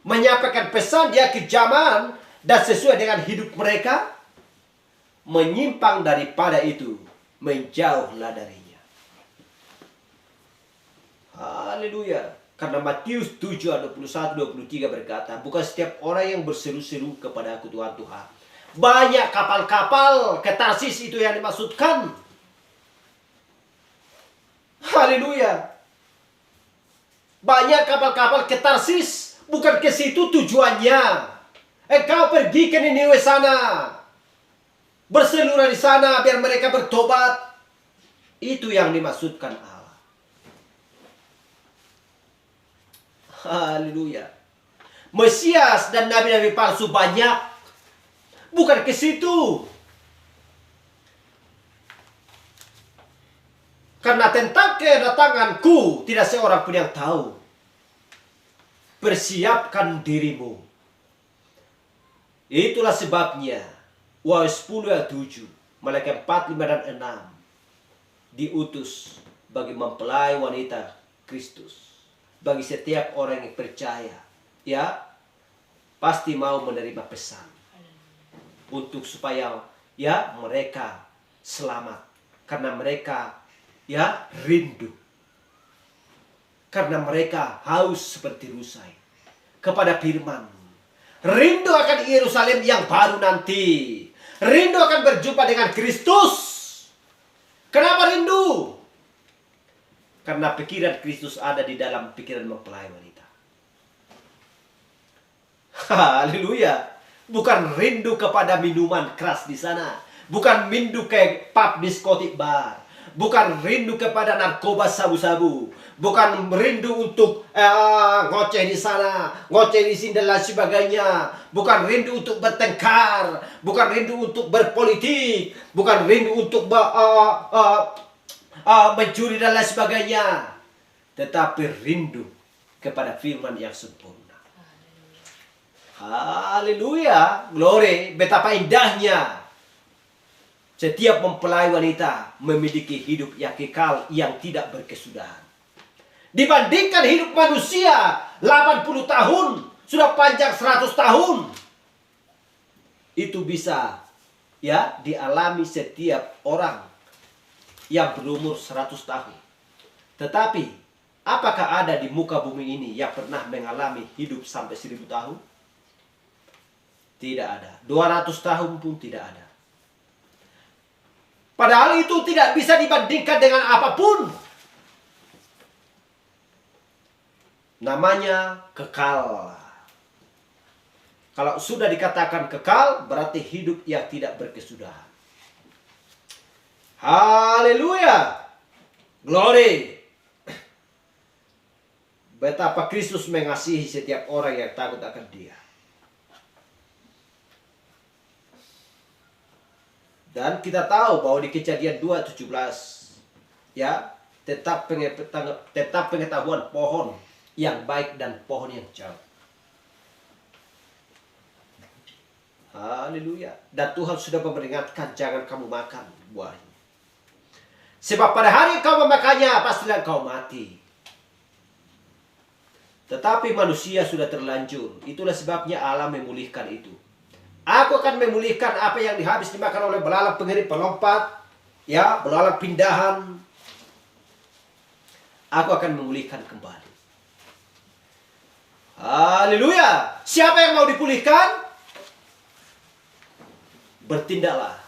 [SPEAKER 1] menyampaikan pesan di akhir zaman dan sesuai dengan hidup mereka? Menyimpang daripada itu, menjauhlah darinya. Haleluya. Karena Matius 7 ayat 21-23 berkata, bukan setiap orang yang berseru-seru kepada aku Tuhan, Tuhan. Banyak kapal-kapal ke Tarsis itu yang dimaksudkan. Haleluya. Banyak kapal-kapal ke Tarsis, bukan ke situ tujuannya. Engkau pergi ke Niniwe sana, berseluruh di sana biar mereka bertobat. Itu yang dimaksudkan Allah. Haleluya. Mesias dan nabi-nabi palsu banyak, bukan ke situ. Karena tentang kedatanganku tidak seorang pun yang tahu. Persiapkan dirimu. Itulah sebabnya Wahyu 10 ayat 7, Maleakhi 4, 5 dan 6 diutus bagi mempelai wanita Kristus. Bagi setiap orang yang percaya, ya, pasti mau menerima pesan untuk supaya ya mereka selamat, karena mereka ya rindu, karena mereka haus seperti rusai kepada firman, rindu akan Yerusalem yang baru nanti, rindu akan berjumpa dengan Kristus. Kenapa rindu? Karena pikiran Kristus ada di dalam pikiran mempelai wanita. Haleluya. Bukan rindu kepada minuman keras di sana. Bukan rindu ke pub, diskotik, bar. Bukan rindu kepada narkoba, sabu-sabu. Bukan rindu untuk ngoceh di sana, ngoceh di sini dan lain sebagainya. Bukan rindu untuk bertengkar. Bukan rindu untuk berpolitik. Bukan rindu untuk mencuri dan lain sebagainya. Tetapi rindu kepada firman yang sempurna. Haleluya, glory, betapa indahnya setiap mempelai wanita memiliki hidup yang kekal yang tidak berkesudahan. Dibandingkan hidup manusia 80 tahun, sudah panjang 100 tahun. Itu bisa ya dialami setiap orang yang berumur 100 tahun. Tetapi apakah ada di muka bumi ini yang pernah mengalami hidup sampai 1000 tahun? Tidak ada. 200 tahun pun tidak ada. Padahal itu tidak bisa dibandingkan dengan apapun. Namanya kekal. Kalau sudah dikatakan kekal, berarti hidup yang tidak berkesudahan. Haleluya. Glory. Betapa Kristus mengasihi setiap orang yang takut akan Dia. Dan kita tahu bahwa di Kejadian 2:17 ya, tetap pengetahuan pohon yang baik dan pohon yang jauh. Haleluya. Dan Tuhan sudah memperingatkan, jangan kamu makan buahnya. Sebab pada hari kau memakannya, pastilah kau mati. Tetapi manusia sudah terlanjur. Itulah sebabnya Allah memulihkan itu. Aku akan memulihkan apa yang habis dimakan oleh belalang, pengerit, pelompat, ya, belalang pindahan. Aku akan memulihkan kembali. Haleluya. Siapa yang mau dipulihkan? Bertindaklah.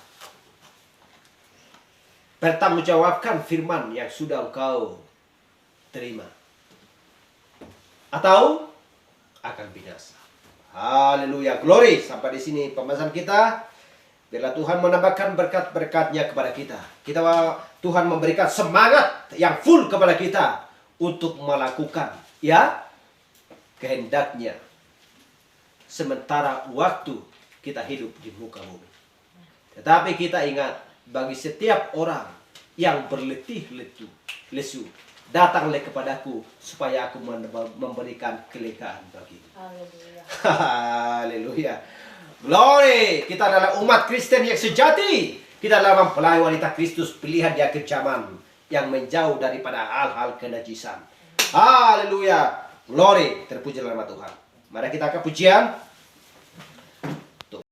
[SPEAKER 1] Bertanggungjawabkan firman yang sudah engkau terima. Atau akan binasa. Haleluya, glory. Sampai di sini pembahasan kita. Biarlah Tuhan menambahkan berkat-berkat-Nya kepada kita. Tuhan memberikan semangat yang full kepada kita untuk melakukan ya kehendak-Nya. Sementara waktu kita hidup di muka bumi. Tetapi kita ingat, bagi setiap orang yang berletih lesu, datanglah kepadaku supaya aku memberikan kelegaan bagimu. Haleluya. Haleluya. Glory. Kita adalah umat Kristen yang sejati. Kita adalah mempelai wanita Kristus pilihan di akhir zaman yang menjauh daripada hal-hal kenajisan. Haleluya. Glory. Terpujilah nama Tuhan. Mari kita angkat pujian.